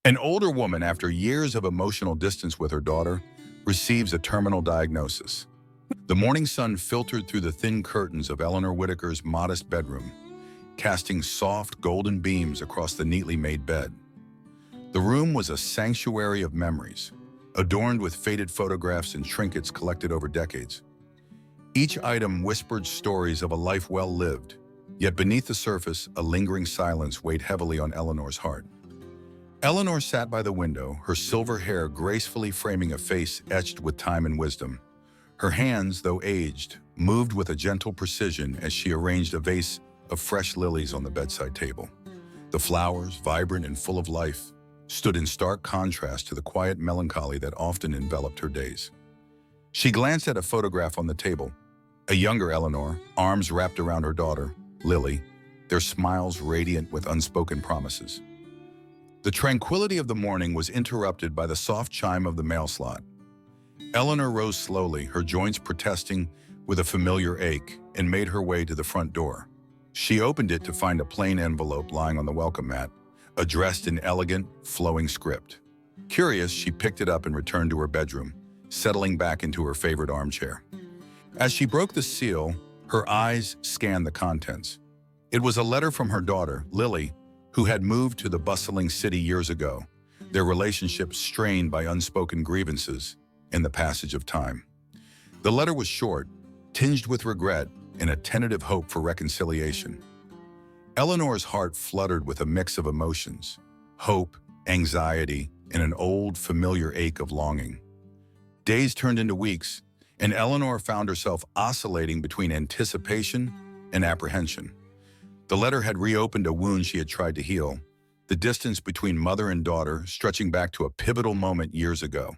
An older woman, after years of emotional distance with her daughter, receives a terminal diagnosis. The morning sun filtered through the thin curtains of Eleanor Whitaker's modest bedroom, casting soft golden beams across the neatly made bed. The room was a sanctuary of memories, adorned with faded photographs and trinkets collected over decades. Each item whispered stories of a life well lived, yet beneath the surface, a lingering silence weighed heavily on Eleanor's heart. Eleanor sat by the window, her silver hair gracefully framing a face etched with time and wisdom. Her hands, though aged, moved with a gentle precision as she arranged a vase of fresh lilies on the bedside table. The flowers, vibrant and full of life, stood in stark contrast to the quiet melancholy that often enveloped her days. She glanced at a photograph on the table. A younger Eleanor, arms wrapped around her daughter, Lily, their smiles radiant with unspoken promises. The tranquility of the morning was interrupted by the soft chime of the mail slot. Eleanor rose slowly, her joints protesting with a familiar ache, and made her way to the front door. She opened it to find a plain envelope lying on the welcome mat, addressed in elegant, flowing script. Curious, she picked it up and returned to her bedroom, settling back into her favorite armchair. As she broke the seal, her eyes scanned the contents. It was a letter from her daughter, Lily, who had moved to the bustling city years ago, their relationship strained by unspoken grievances in the passage of time. The letter was short, tinged with regret and a tentative hope for reconciliation. Eleanor's heart fluttered with a mix of emotions, hope, anxiety, and an old, familiar ache of longing. Days turned into weeks, and Eleanor found herself oscillating between anticipation and apprehension. The letter had reopened a wound she had tried to heal, the distance between mother and daughter stretching back to a pivotal moment years ago.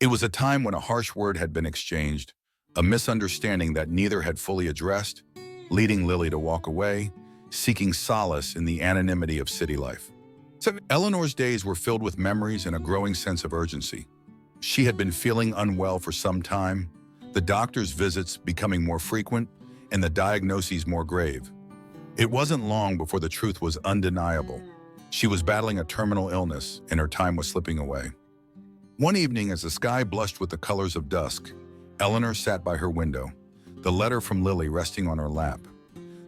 It was a time when a harsh word had been exchanged, a misunderstanding that neither had fully addressed, leading Lily to walk away, seeking solace in the anonymity of city life. So Eleanor's days were filled with memories and a growing sense of urgency. She had been feeling unwell for some time, the doctor's visits becoming more frequent and the diagnoses more grave. It wasn't long before the truth was undeniable. She was battling a terminal illness and her time was slipping away. One evening, as the sky blushed with the colors of dusk, Eleanor sat by her window, the letter from Lily resting on her lap.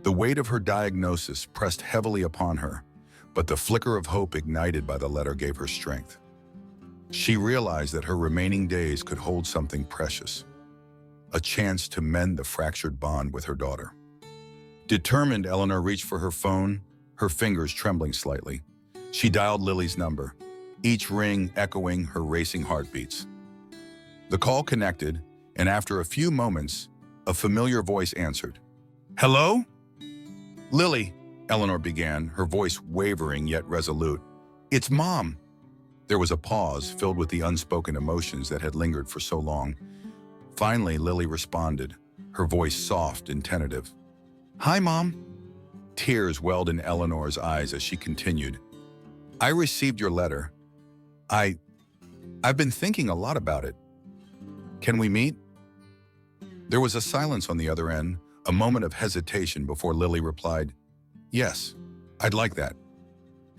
The weight of her diagnosis pressed heavily upon her, but the flicker of hope ignited by the letter gave her strength. She realized that her remaining days could hold something precious, a chance to mend the fractured bond with her daughter. Determined, Eleanor reached for her phone, her fingers trembling slightly. She dialed Lily's number, each ring echoing her racing heartbeats. The call connected, and after a few moments, a familiar voice answered. "Hello?" "Lily," Eleanor began, her voice wavering yet resolute. "It's Mom." There was a pause filled with the unspoken emotions that had lingered for so long. Finally, Lily responded, her voice soft and tentative. "Hi, Mom." Tears welled in Eleanor's eyes as she continued. "I received your letter. I've been thinking a lot about it. Can we meet?" There was a silence on the other end, a moment of hesitation before Lily replied, "Yes, I'd like that."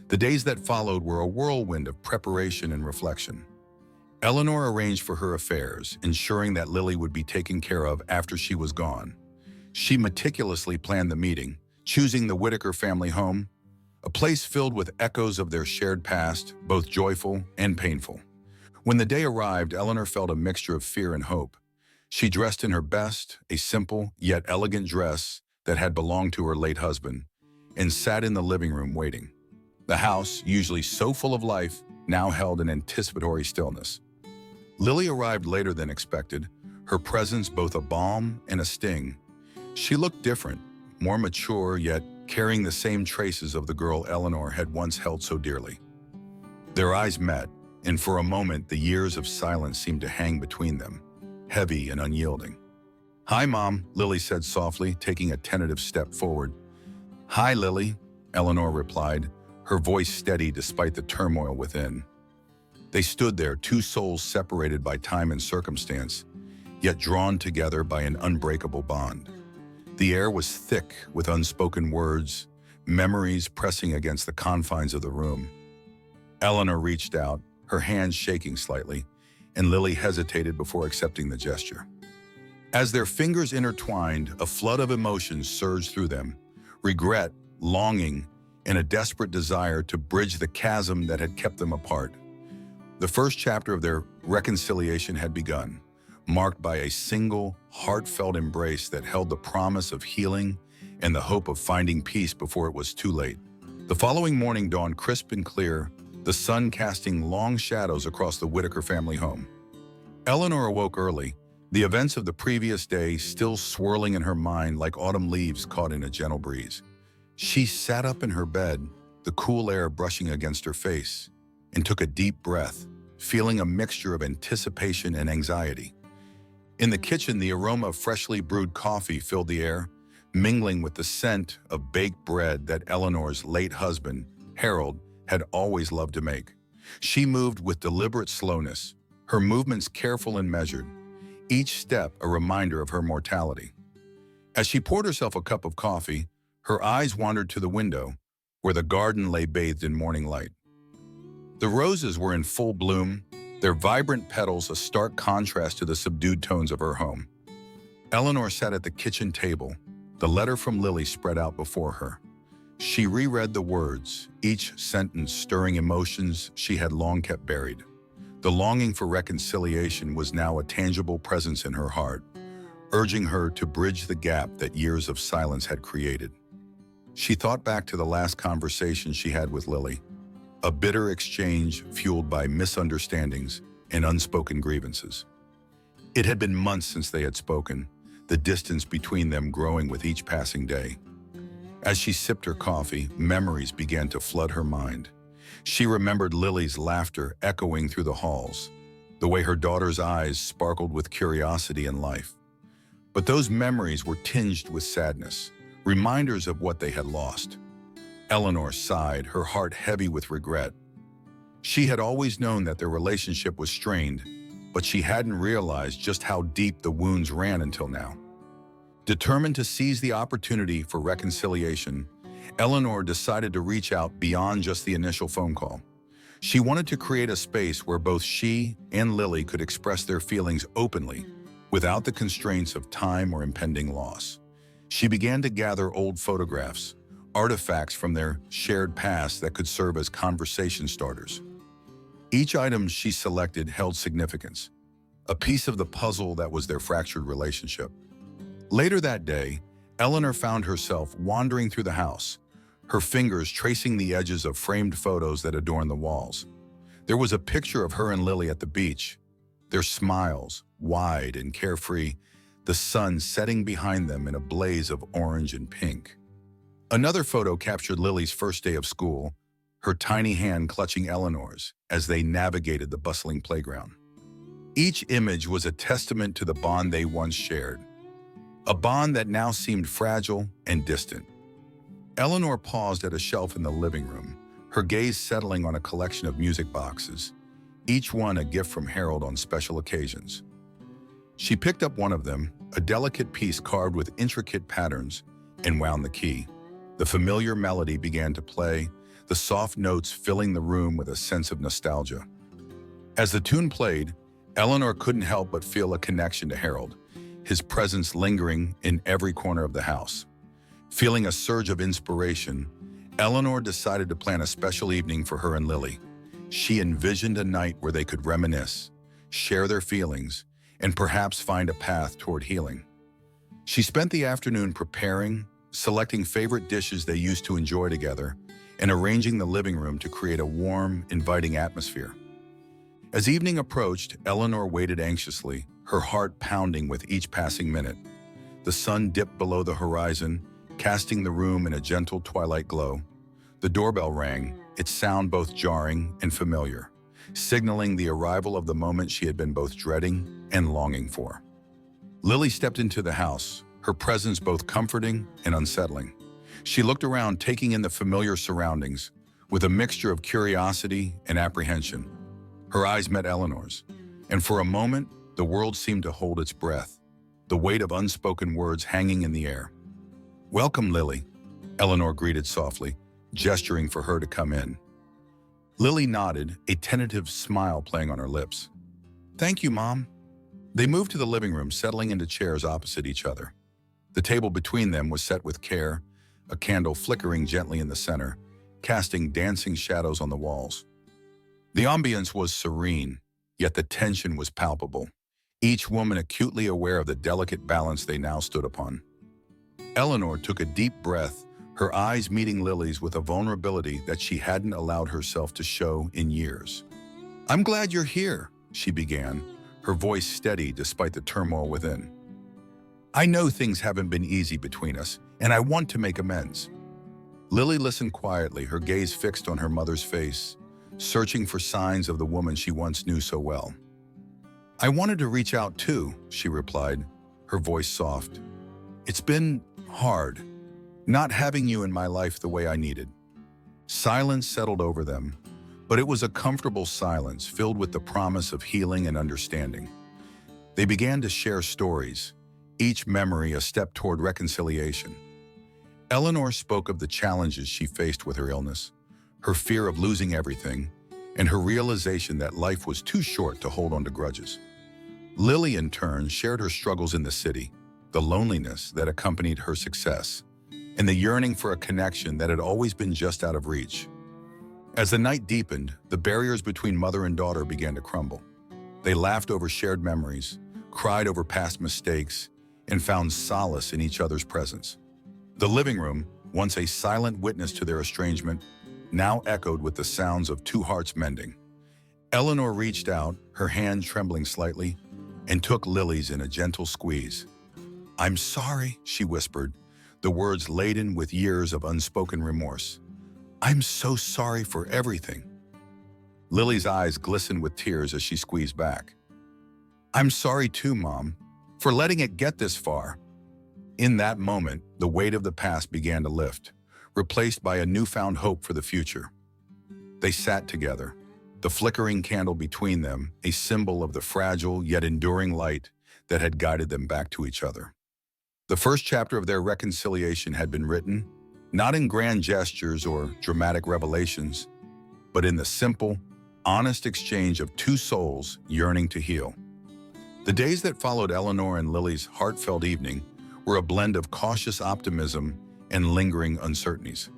The days that followed were a whirlwind of preparation and reflection. Eleanor arranged for her affairs, ensuring that Lily would be taken care of after she was gone. She meticulously planned the meeting, choosing the Whitaker family home, a place filled with echoes of their shared past, both joyful and painful. When the day arrived, Eleanor felt a mixture of fear and hope. She dressed in her best, a simple yet elegant dress that had belonged to her late husband, and sat in the living room waiting. The house, usually so full of life, now held an anticipatory stillness. Lily arrived later than expected, her presence both a balm and a sting. She looked different, more mature, yet carrying the same traces of the girl Eleanor had once held so dearly. Their eyes met, and for a moment the years of silence seemed to hang between them, heavy and unyielding. "Hi, Mom," Lily said softly, taking a tentative step forward. "Hi, Lily," Eleanor replied, her voice steady despite the turmoil within. They stood there, two souls separated by time and circumstance, yet drawn together by an unbreakable bond. The air was thick with unspoken words, memories pressing against the confines of the room. Eleanor reached out, her hands shaking slightly, and Lily hesitated before accepting the gesture. As their fingers intertwined, a flood of emotions surged through them: regret, longing, and a desperate desire to bridge the chasm that had kept them apart. The first chapter of their reconciliation had begun, marked by a single, heartfelt embrace that held the promise of healing and the hope of finding peace before it was too late. The following morning dawned crisp and clear, the sun casting long shadows across the Whitaker family home. Eleanor awoke early, the events of the previous day still swirling in her mind like autumn leaves caught in a gentle breeze. She sat up in her bed, the cool air brushing against her face, and took a deep breath, feeling a mixture of anticipation and anxiety. In the kitchen, the aroma of freshly brewed coffee filled the air, mingling with the scent of baked bread that Eleanor's late husband, Harold, had always loved to make. She moved with deliberate slowness, her movements careful and measured, each step a reminder of her mortality. As she poured herself a cup of coffee, her eyes wandered to the window, where the garden lay bathed in morning light. The roses were in full bloom, their vibrant petals a stark contrast to the subdued tones of her home. Eleanor sat at the kitchen table, the letter from Lily spread out before her. She reread the words, each sentence stirring emotions she had long kept buried. The longing for reconciliation was now a tangible presence in her heart, urging her to bridge the gap that years of silence had created. She thought back to the last conversation she had with Lily, a bitter exchange fueled by misunderstandings and unspoken grievances. It had been months since they had spoken, the distance between them growing with each passing day. As she sipped her coffee, memories began to flood her mind. She remembered Lily's laughter echoing through the halls, the way her daughter's eyes sparkled with curiosity and life. But those memories were tinged with sadness, reminders of what they had lost. Eleanor sighed, her heart heavy with regret. She had always known that their relationship was strained, but she hadn't realized just how deep the wounds ran until now. Determined to seize the opportunity for reconciliation, Eleanor decided to reach out beyond just the initial phone call. She wanted to create a space where both she and Lily could express their feelings openly, without the constraints of time or impending loss. She began to gather old photographs, artifacts from their shared past that could serve as conversation starters. Each item she selected held significance, a piece of the puzzle that was their fractured relationship. Later that day, Eleanor found herself wandering through the house, her fingers tracing the edges of framed photos that adorned the walls. There was a picture of her and Lily at the beach, their smiles wide and carefree, the sun setting behind them in a blaze of orange and pink. Another photo captured Lily's first day of school, her tiny hand clutching Eleanor's as they navigated the bustling playground. Each image was a testament to the bond they once shared, a bond that now seemed fragile and distant. Eleanor paused at a shelf in the living room, her gaze settling on a collection of music boxes, each one a gift from Harold on special occasions. She picked up one of them, a delicate piece carved with intricate patterns, and wound the key. The familiar melody began to play, the soft notes filling the room with a sense of nostalgia. As the tune played, Eleanor couldn't help but feel a connection to Harold, his presence lingering in every corner of the house. Feeling a surge of inspiration, Eleanor decided to plan a special evening for her and Lily. She envisioned a night where they could reminisce, share their feelings, and perhaps find a path toward healing. She spent the afternoon preparing, selecting favorite dishes they used to enjoy together, and arranging the living room to create a warm, inviting atmosphere. As evening approached, Eleanor waited anxiously, her heart pounding with each passing minute. The sun dipped below the horizon, casting the room in a gentle twilight glow. The doorbell rang, its sound both jarring and familiar, signaling the arrival of the moment she had been both dreading and longing for. Lily stepped into the house, her presence both comforting and unsettling. She looked around, taking in the familiar surroundings, with a mixture of curiosity and apprehension. Her eyes met Eleanor's, and for a moment, the world seemed to hold its breath, the weight of unspoken words hanging in the air. "Welcome, Lily," Eleanor greeted softly, gesturing for her to come in. Lily nodded, a tentative smile playing on her lips. Thank you, Mom. They moved to the living room, settling into chairs opposite each other. The table between them was set with care, a candle flickering gently in the center, casting dancing shadows on the walls. The ambience was serene, yet the tension was palpable, each woman acutely aware of the delicate balance they now stood upon. Eleanor took a deep breath, her eyes meeting Lily's with a vulnerability that she hadn't allowed herself to show in years. "I'm glad you're here," she began, her voice steady despite the turmoil within. "I know things haven't been easy between us, and I want to make amends." Lily listened quietly, her gaze fixed on her mother's face, searching for signs of the woman she once knew so well. "I wanted to reach out too," she replied, her voice soft. "It's been hard, not having you in my life the way I needed." Silence settled over them, but it was a comfortable silence filled with the promise of healing and understanding. They began to share stories, each memory a step toward reconciliation. Eleanor spoke of the challenges she faced with her illness, her fear of losing everything, and her realization that life was too short to hold on to grudges. Lily, in turn, shared her struggles in the city, the loneliness that accompanied her success, and the yearning for a connection that had always been just out of reach. As the night deepened, the barriers between mother and daughter began to crumble. They laughed over shared memories, cried over past mistakes, and found solace in each other's presence. The living room, once a silent witness to their estrangement, now echoed with the sounds of two hearts mending. Eleanor reached out, her hand trembling slightly, and took Lily's in a gentle squeeze. "I'm sorry," she whispered, the words laden with years of unspoken remorse. "I'm so sorry for everything." Lily's eyes glistened with tears as she squeezed back. "I'm sorry too, Mom, for letting it get this far." In that moment, the weight of the past began to lift, replaced by a newfound hope for the future. They sat together, the flickering candle between them, a symbol of the fragile yet enduring light that had guided them back to each other. The first chapter of their reconciliation had been written, not in grand gestures or dramatic revelations, but in the simple, honest exchange of two souls yearning to heal. The days that followed Eleanor and Lily's heartfelt evening were a blend of cautious optimism and lingering uncertainties.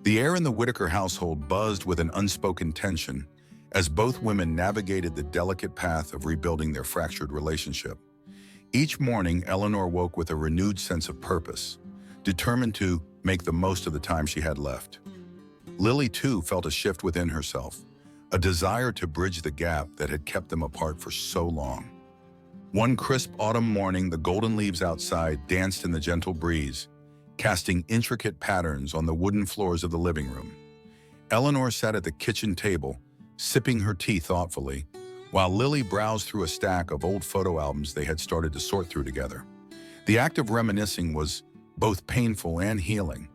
The air in the Whitaker household buzzed with an unspoken tension as both women navigated the delicate path of rebuilding their fractured relationship. Each morning, Eleanor woke with a renewed sense of purpose, determined to make the most of the time she had left. Lily, too, felt a shift within herself, a desire to bridge the gap that had kept them apart for so long. One crisp autumn morning, the golden leaves outside danced in the gentle breeze, casting intricate patterns on the wooden floors of the living room. Eleanor sat at the kitchen table, sipping her tea thoughtfully, while Lily browsed through a stack of old photo albums they had started to sort through together. The act of reminiscing was both painful and healing,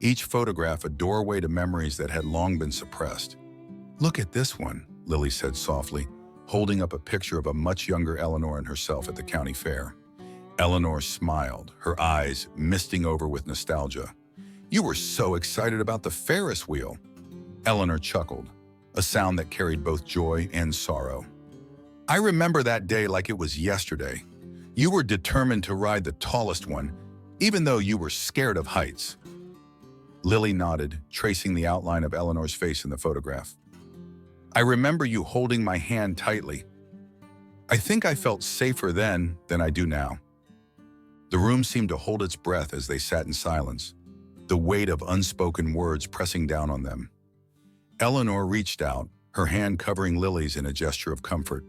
each photograph a doorway to memories that had long been suppressed. "Look at this one," Lily said softly, holding up a picture of a much younger Eleanor and herself at the county fair. Eleanor smiled, her eyes misting over with nostalgia. "You were so excited about the Ferris wheel." Eleanor chuckled, a sound that carried both joy and sorrow. "I remember that day like it was yesterday. You were determined to ride the tallest one, even though you were scared of heights." Lily nodded, tracing the outline of Eleanor's face in the photograph. "I remember you holding my hand tightly. I think I felt safer then than I do now." The room seemed to hold its breath as they sat in silence, the weight of unspoken words pressing down on them. Eleanor reached out, her hand covering Lily's in a gesture of comfort.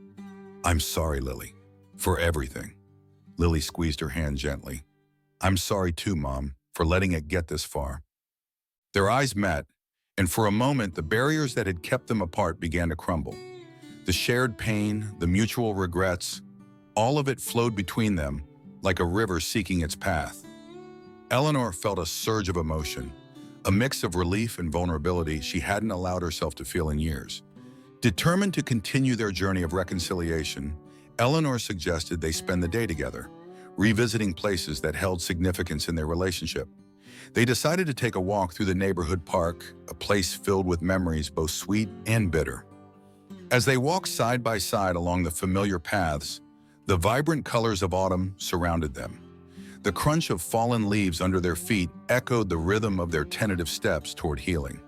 "I'm sorry, Lily, for everything." Lily squeezed her hand gently. "I'm sorry too, Mom, for letting it get this far." Their eyes met, and for a moment the barriers that had kept them apart began to crumble. The shared pain, the mutual regrets, all of it flowed between them like a river seeking its path. Eleanor felt a surge of emotion, a mix of relief and vulnerability she hadn't allowed herself to feel in years. Determined to continue their journey of reconciliation, Eleanor suggested they spend the day together, revisiting places that held significance in their relationship. They decided to take a walk through the neighborhood park, a place filled with memories both sweet and bitter. As they walked side by side along the familiar paths, the vibrant colors of autumn surrounded them. The crunch of fallen leaves under their feet echoed the rhythm of their tentative steps toward healing.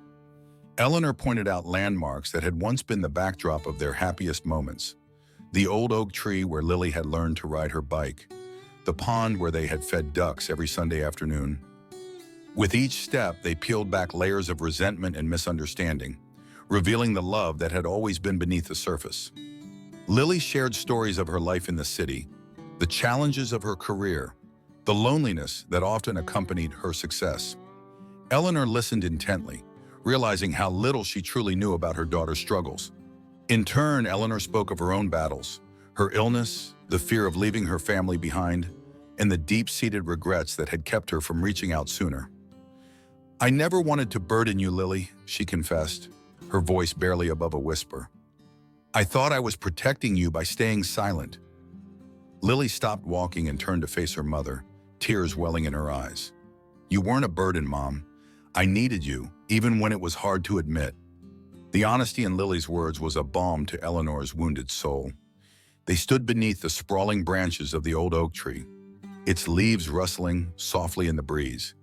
Eleanor pointed out landmarks that had once been the backdrop of their happiest moments. The old oak tree where Lily had learned to ride her bike, the pond where they had fed ducks every Sunday afternoon. With each step, they peeled back layers of resentment and misunderstanding, revealing the love that had always been beneath the surface. Lily shared stories of her life in the city, the challenges of her career, the loneliness that often accompanied her success. Eleanor listened intently, realizing how little she truly knew about her daughter's struggles. In turn, Eleanor spoke of her own battles, her illness, the fear of leaving her family behind, and the deep-seated regrets that had kept her from reaching out sooner. "I never wanted to burden you, Lily," she confessed, her voice barely above a whisper. "I thought I was protecting you by staying silent." Lily stopped walking and turned to face her mother, tears welling in her eyes. "You weren't a burden, Mom. I needed you, even when it was hard to admit." The honesty in Lily's words was a balm to Eleanor's wounded soul. They stood beneath the sprawling branches of the old oak tree, its leaves rustling softly in the breeze,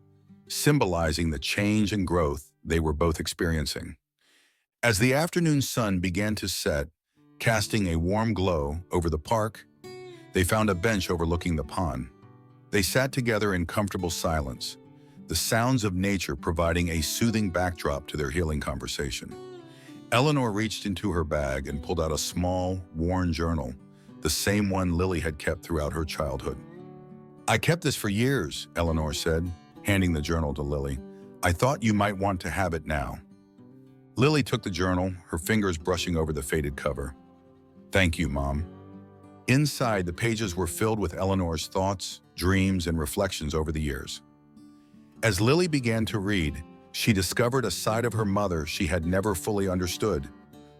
symbolizing the change and growth they were both experiencing. As the afternoon sun began to set, casting a warm glow over the park, they found a bench overlooking the pond. They sat together in comfortable silence, the sounds of nature providing a soothing backdrop to their healing conversation. Eleanor reached into her bag and pulled out a small, worn journal, the same one Lily had kept throughout her childhood. "I kept this for years," Eleanor said, handing the journal to Lily. "I thought you might want to have it now." Lily took the journal, her fingers brushing over the faded cover. "Thank you, Mom." Inside, the pages were filled with Eleanor's thoughts, dreams, and reflections over the years. As Lily began to read, she discovered a side of her mother she had never fully understood,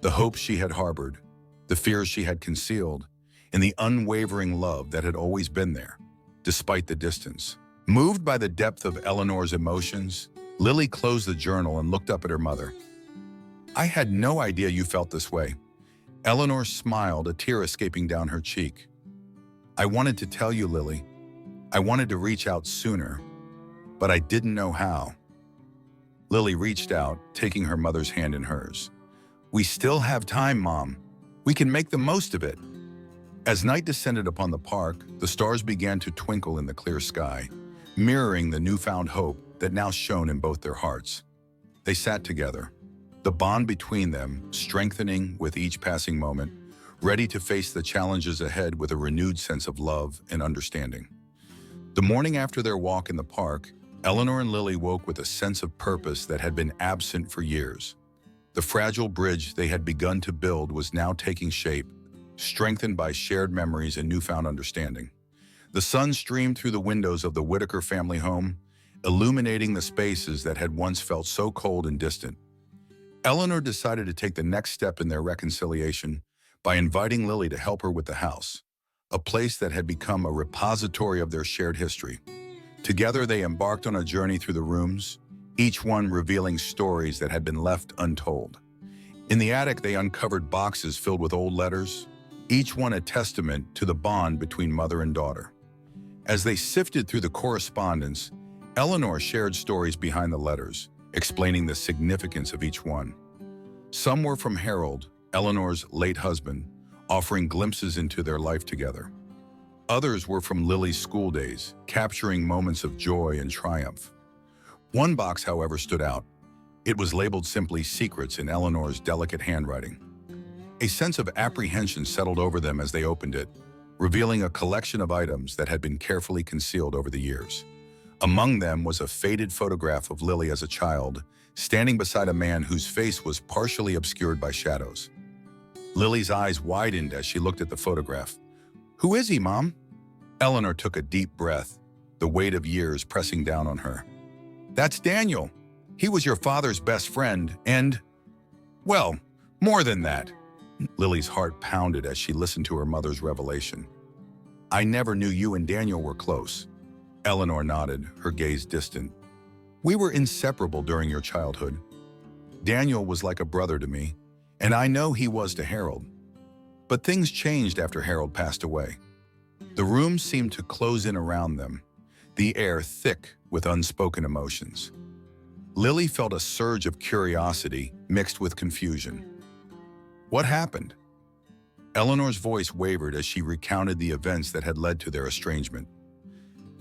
the hopes she had harbored, the fears she had concealed, and the unwavering love that had always been there, despite the distance. Moved by the depth of Eleanor's emotions, Lily closed the journal and looked up at her mother. "I had no idea you felt this way." Eleanor smiled, a tear escaping down her cheek. "I wanted to tell you, Lily. I wanted to reach out sooner, but I didn't know how." Lily reached out, taking her mother's hand in hers. "We still have time, Mom. We can make the most of it." As night descended upon the park, the stars began to twinkle in the clear sky, mirroring the newfound hope that now shone in both their hearts. They sat together, the bond between them strengthening with each passing moment, ready to face the challenges ahead with a renewed sense of love and understanding. The morning after their walk in the park, Eleanor and Lily woke with a sense of purpose that had been absent for years. The fragile bridge they had begun to build was now taking shape, strengthened by shared memories and newfound understanding. The sun streamed through the windows of the Whitaker family home, illuminating the spaces that had once felt so cold and distant. Eleanor decided to take the next step in their reconciliation by inviting Lily to help her with the house, a place that had become a repository of their shared history. Together, they embarked on a journey through the rooms, each one revealing stories that had been left untold. In the attic, they uncovered boxes filled with old letters, each one a testament to the bond between mother and daughter. As they sifted through the correspondence, Eleanor shared stories behind the letters, explaining the significance of each one. Some were from Harold, Eleanor's late husband, offering glimpses into their life together. Others were from Lily's school days, capturing moments of joy and triumph. One box, however, stood out. It was labeled simply Secrets in Eleanor's delicate handwriting. A sense of apprehension settled over them as they opened it, revealing a collection of items that had been carefully concealed over the years. Among them was a faded photograph of Lily as a child, standing beside a man whose face was partially obscured by shadows. Lily's eyes widened as she looked at the photograph. "Who is he, Mom?" Eleanor took a deep breath, the weight of years pressing down on her. "That's Daniel. He was your father's best friend and, well, more than that." Lily's heart pounded as she listened to her mother's revelation. "I never knew you and Daniel were close." Eleanor nodded, her gaze distant. We were inseparable during your childhood. Daniel was like a brother to me, and I know he was to Harold. But things changed after Harold passed away. The room seemed to close in around them, the air thick with unspoken emotions. Lily felt a surge of curiosity mixed with confusion. What happened? Eleanor's voice wavered as she recounted the events that had led to their estrangement.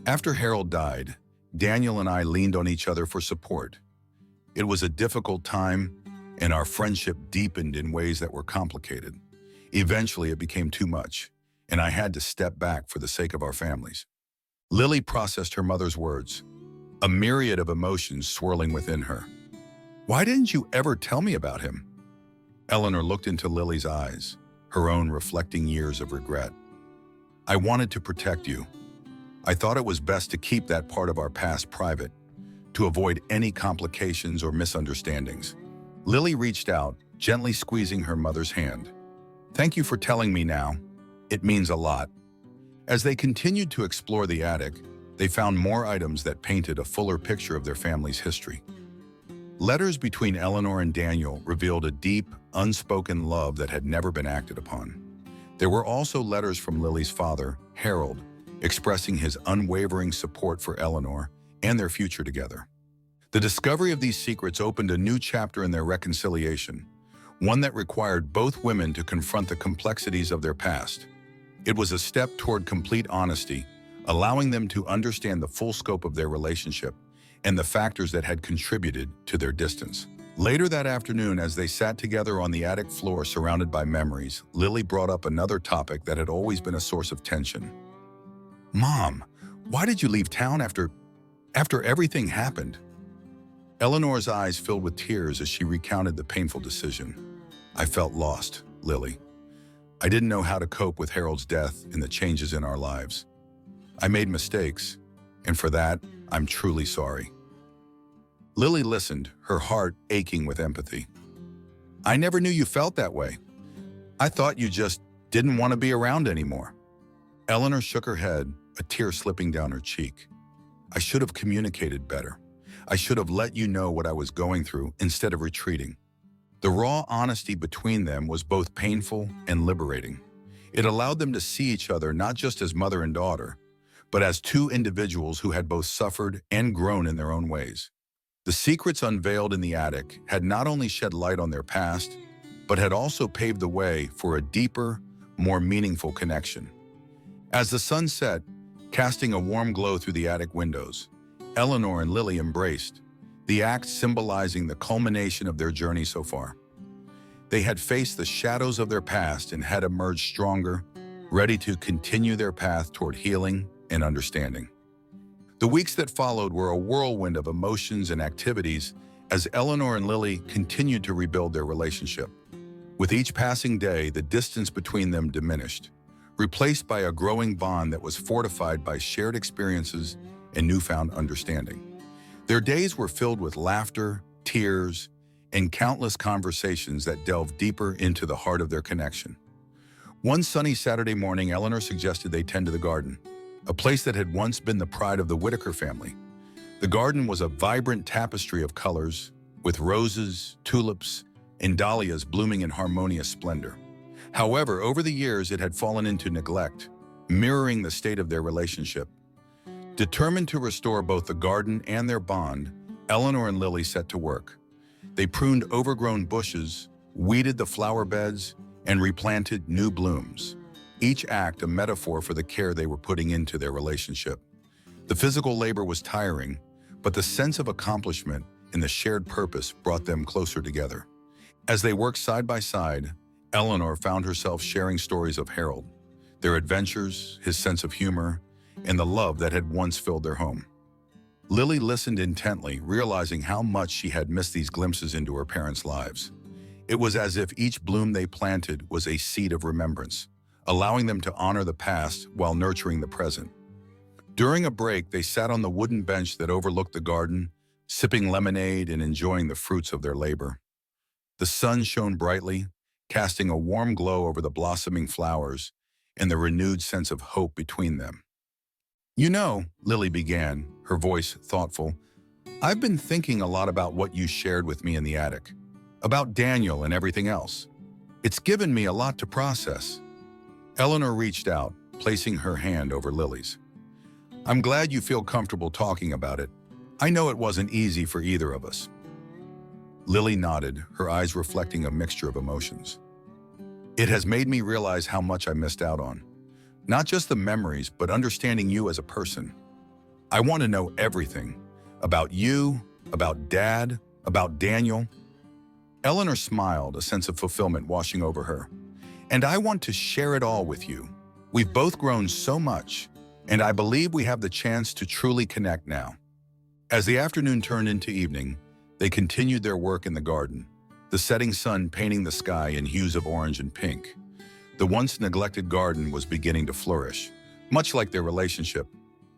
After Harold died, Daniel and I leaned on each other for support. It was a difficult time, and our friendship deepened in ways that were complicated. Eventually, it became too much, and I had to step back for the sake of our families. Lily processed her mother's words, a myriad of emotions swirling within her. Why didn't you ever tell me about him? Eleanor looked into Lily's eyes, her own reflecting years of regret. I wanted to protect you. I thought it was best to keep that part of our past private, to avoid any complications or misunderstandings. Lily reached out, gently squeezing her mother's hand. Thank you for telling me now. It means a lot. As they continued to explore the attic, they found more items that painted a fuller picture of their family's history. Letters between Eleanor and Daniel revealed a deep, unspoken love that had never been acted upon. There were also letters from Lily's father, Harold, expressing his unwavering support for Eleanor and their future together. The discovery of these secrets opened a new chapter in their reconciliation, one that required both women to confront the complexities of their past. It was a step toward complete honesty, allowing them to understand the full scope of their relationship and the factors that had contributed to their distance. Later that afternoon, as they sat together on the attic floor surrounded by memories, Lily brought up another topic that had always been a source of tension. Mom, why did you leave town after everything happened? Eleanor's eyes filled with tears as she recounted the painful decision. I felt lost, Lily. I didn't know how to cope with Harold's death and the changes in our lives. I made mistakes, and for that, I'm truly sorry. Lily listened, her heart aching with empathy. I never knew you felt that way. I thought you just didn't want to be around anymore. Eleanor shook her head, a tear slipping down her cheek. I should have communicated better. I should have let you know what I was going through instead of retreating. The raw honesty between them was both painful and liberating. It allowed them to see each other not just as mother and daughter, but as two individuals who had both suffered and grown in their own ways. The secrets unveiled in the attic had not only shed light on their past, but had also paved the way for a deeper, more meaningful connection. As the sun set, casting a warm glow through the attic windows, Eleanor and Lily embraced, the act symbolizing the culmination of their journey so far. They had faced the shadows of their past and had emerged stronger, ready to continue their path toward healing and understanding. The weeks that followed were a whirlwind of emotions and activities as Eleanor and Lily continued to rebuild their relationship. With each passing day, the distance between them diminished, replaced by a growing bond that was fortified by shared experiences and newfound understanding. Their days were filled with laughter, tears, and countless conversations that delved deeper into the heart of their connection. One sunny Saturday morning, Eleanor suggested they tend to the garden, a place that had once been the pride of the Whitaker family. The garden was a vibrant tapestry of colors, with roses, tulips, and dahlias blooming in harmonious splendor. However, over the years, it had fallen into neglect, mirroring the state of their relationship. Determined to restore both the garden and their bond, Eleanor and Lily set to work. They pruned overgrown bushes, weeded the flower beds, and replanted new blooms, each act a metaphor for the care they were putting into their relationship. The physical labor was tiring, but the sense of accomplishment and the shared purpose brought them closer together. As they worked side by side, Eleanor found herself sharing stories of Harold, their adventures, his sense of humor, and the love that had once filled their home. Lily listened intently, realizing how much she had missed these glimpses into her parents' lives. It was as if each bloom they planted was a seed of remembrance, allowing them to honor the past while nurturing the present. During a break, they sat on the wooden bench that overlooked the garden, sipping lemonade and enjoying the fruits of their labor. The sun shone brightly, casting a warm glow over the blossoming flowers and the renewed sense of hope between them. You know, Lily began, her voice thoughtful, I've been thinking a lot about what you shared with me in the attic, about Daniel and everything else. It's given me a lot to process. Eleanor reached out, placing her hand over Lily's. I'm glad you feel comfortable talking about it. I know it wasn't easy for either of us. Lily nodded, her eyes reflecting a mixture of emotions. It has made me realize how much I missed out on. Not just the memories, but understanding you as a person. I want to know everything. About you, about Dad, about Daniel. Eleanor smiled, a sense of fulfillment washing over her. And I want to share it all with you. We've both grown so much, and I believe we have the chance to truly connect now. As the afternoon turned into evening, they continued their work in the garden, the setting sun painting the sky in hues of orange and pink. The once neglected garden was beginning to flourish, much like their relationship,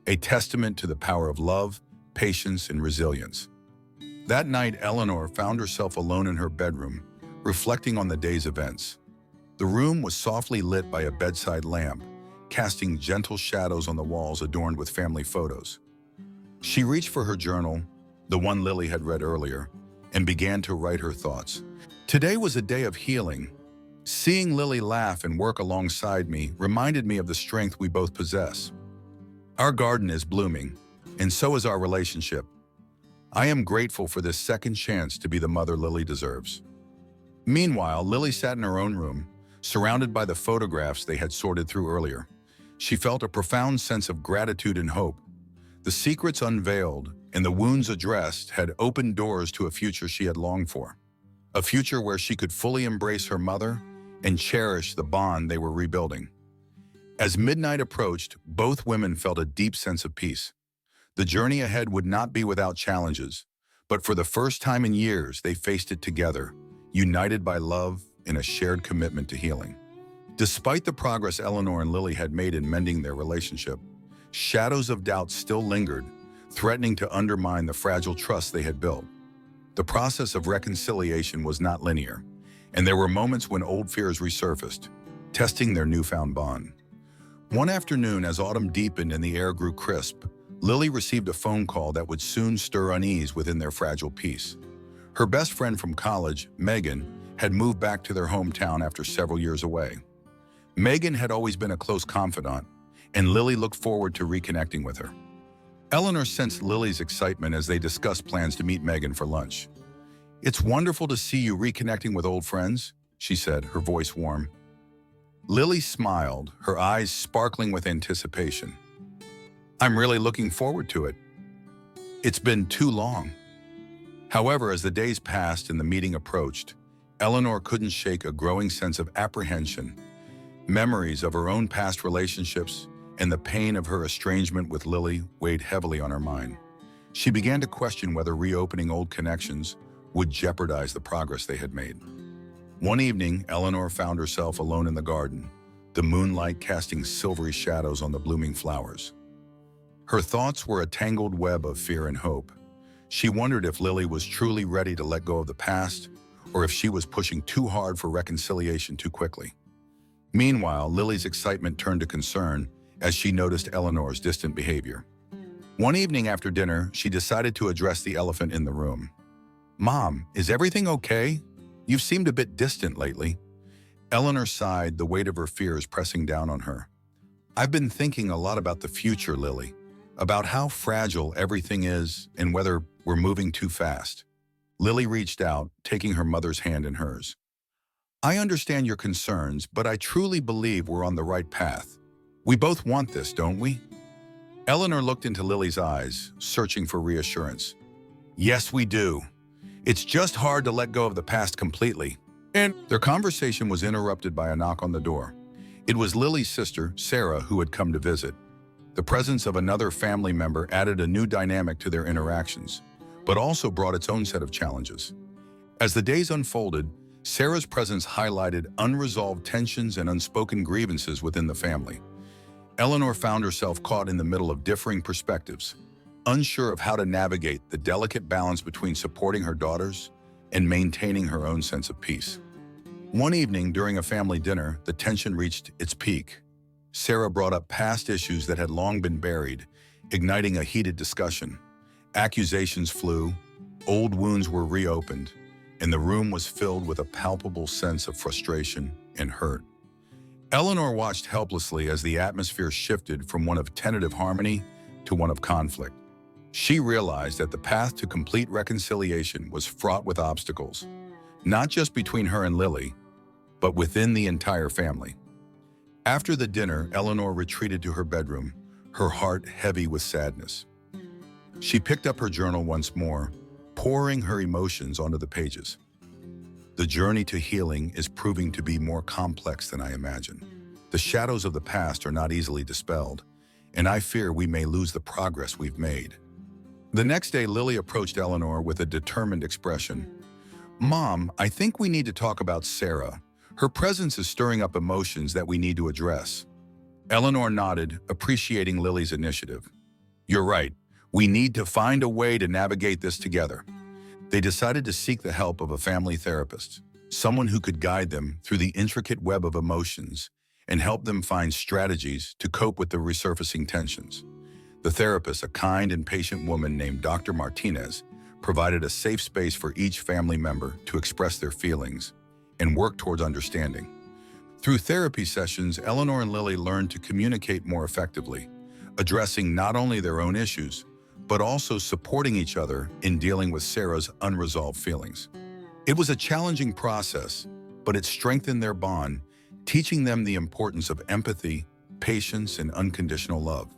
a testament to the power of love, patience, and resilience. That night, Eleanor found herself alone in her bedroom, reflecting on the day's events. The room was softly lit by a bedside lamp, casting gentle shadows on the walls adorned with family photos. She reached for her journal, the one Lily had read earlier, and began to write her thoughts. Today was a day of healing. Seeing Lily laugh and work alongside me reminded me of the strength we both possess. Our garden is blooming, and so is our relationship. I am grateful for this second chance to be the mother Lily deserves. Meanwhile, Lily sat in her own room, surrounded by the photographs they had sorted through earlier. She felt a profound sense of gratitude and hope. The secrets unveiled and the wounds addressed had opened doors to a future she had longed for. A future where she could fully embrace her mother and cherish the bond they were rebuilding. As midnight approached, both women felt a deep sense of peace. The journey ahead would not be without challenges, but for the first time in years, they faced it together, united by love and a shared commitment to healing. Despite the progress Eleanor and Lily had made in mending their relationship, shadows of doubt still lingered, threatening to undermine the fragile trust they had built. The process of reconciliation was not linear, and there were moments when old fears resurfaced, testing their newfound bond. One afternoon, as autumn deepened and the air grew crisp, Lily received a phone call that would soon stir unease within their fragile peace. Her best friend from college, Megan, had moved back to their hometown after several years away. Megan had always been a close confidant, and Lily looked forward to reconnecting with her. Eleanor sensed Lily's excitement as they discussed plans to meet Megan for lunch. "It's wonderful to see you reconnecting with old friends," she said, her voice warm. Lily smiled, her eyes sparkling with anticipation. "I'm really looking forward to it. It's been too long." However, as the days passed and the meeting approached, Eleanor couldn't shake a growing sense of apprehension. Memories of her own past relationships and the pain of her estrangement with Lily weighed heavily on her mind. She began to question whether reopening old connections would jeopardize the progress they had made. One evening, Eleanor found herself alone in the garden, the moonlight casting silvery shadows on the blooming flowers. Her thoughts were a tangled web of fear and hope. She wondered if Lily was truly ready to let go of the past, or if she was pushing too hard for reconciliation too quickly. Meanwhile, Lily's excitement turned to concern as she noticed Eleanor's distant behavior. One evening after dinner, she decided to address the elephant in the room. "Mom, is everything okay? You've seemed a bit distant lately." Eleanor sighed, the weight of her fears pressing down on her. "I've been thinking a lot about the future, Lily, about how fragile everything is and whether we're moving too fast." Lily reached out, taking her mother's hand in hers. "I understand your concerns, but I truly believe we're on the right path. We both want this, don't we?" Eleanor looked into Lily's eyes, searching for reassurance. "Yes, we do. It's just hard to let go of the past completely." And their conversation was interrupted by a knock on the door. It was Lily's sister, Sarah, who had come to visit. The presence of another family member added a new dynamic to their interactions, but also brought its own set of challenges. As the days unfolded, Sarah's presence highlighted unresolved tensions and unspoken grievances within the family. Eleanor found herself caught in the middle of differing perspectives, unsure of how to navigate the delicate balance between supporting her daughters and maintaining her own sense of peace. One evening during a family dinner, the tension reached its peak. Sarah brought up past issues that had long been buried, igniting a heated discussion. Accusations flew, old wounds were reopened, and the room was filled with a palpable sense of frustration and hurt. Eleanor watched helplessly as the atmosphere shifted from one of tentative harmony to one of conflict. She realized that the path to complete reconciliation was fraught with obstacles, not just between her and Lily, but within the entire family. After the dinner, Eleanor retreated to her bedroom, her heart heavy with sadness. She picked up her journal once more, pouring her emotions onto the pages. The journey to healing is proving to be more complex than I imagined. The shadows of the past are not easily dispelled, and I fear we may lose the progress we've made. The next day, Lily approached Eleanor with a determined expression. "Mom, I think we need to talk about Sarah. Her presence is stirring up emotions that we need to address." Eleanor nodded, appreciating Lily's initiative. "You're right. We need to find a way to navigate this together." They decided to seek the help of a family therapist, someone who could guide them through the intricate web of emotions and help them find strategies to cope with the resurfacing tensions. The therapist, a kind and patient woman named Dr. Martinez, provided a safe space for each family member to express their feelings and work towards understanding. Through therapy sessions, Eleanor and Lily learned to communicate more effectively, addressing not only their own issues, but also supporting each other in dealing with Sarah's unresolved feelings. It was a challenging process, but it strengthened their bond, teaching them the importance of empathy, patience, and unconditional love.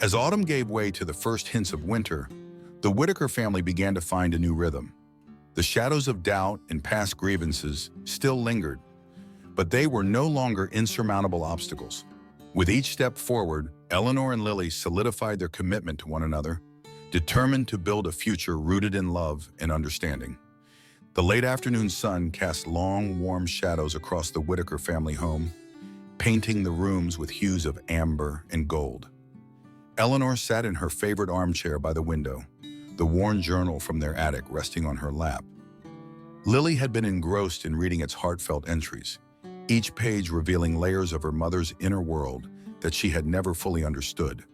As autumn gave way to the first hints of winter, the Whitaker family began to find a new rhythm. The shadows of doubt and past grievances still lingered, but they were no longer insurmountable obstacles. With each step forward, Eleanor and Lily solidified their commitment to one another, determined to build a future rooted in love and understanding. The late afternoon sun cast long, warm shadows across the Whitaker family home, painting the rooms with hues of amber and gold. Eleanor sat in her favorite armchair by the window, the worn journal from their attic resting on her lap. Lily had been engrossed in reading its heartfelt entries, each page revealing layers of her mother's inner world that she had never fully understood.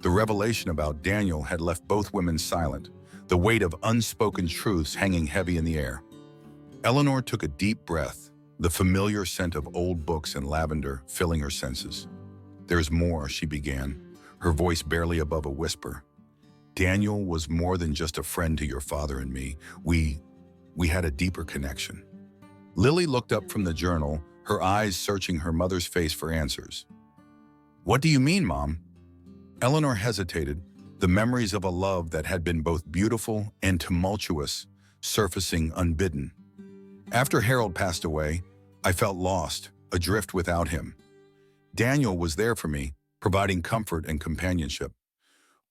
The revelation about Daniel had left both women silent, the weight of unspoken truths hanging heavy in the air. Eleanor took a deep breath, the familiar scent of old books and lavender filling her senses. "There's more," she began, her voice barely above a whisper. "Daniel was more than just a friend to your father and me. We had a deeper connection." Lily looked up from the journal, her eyes searching her mother's face for answers. "What do you mean, Mom?" Eleanor hesitated, the memories of a love that had been both beautiful and tumultuous surfacing unbidden. "After Harold passed away, I felt lost, adrift without him. Daniel was there for me, providing comfort and companionship.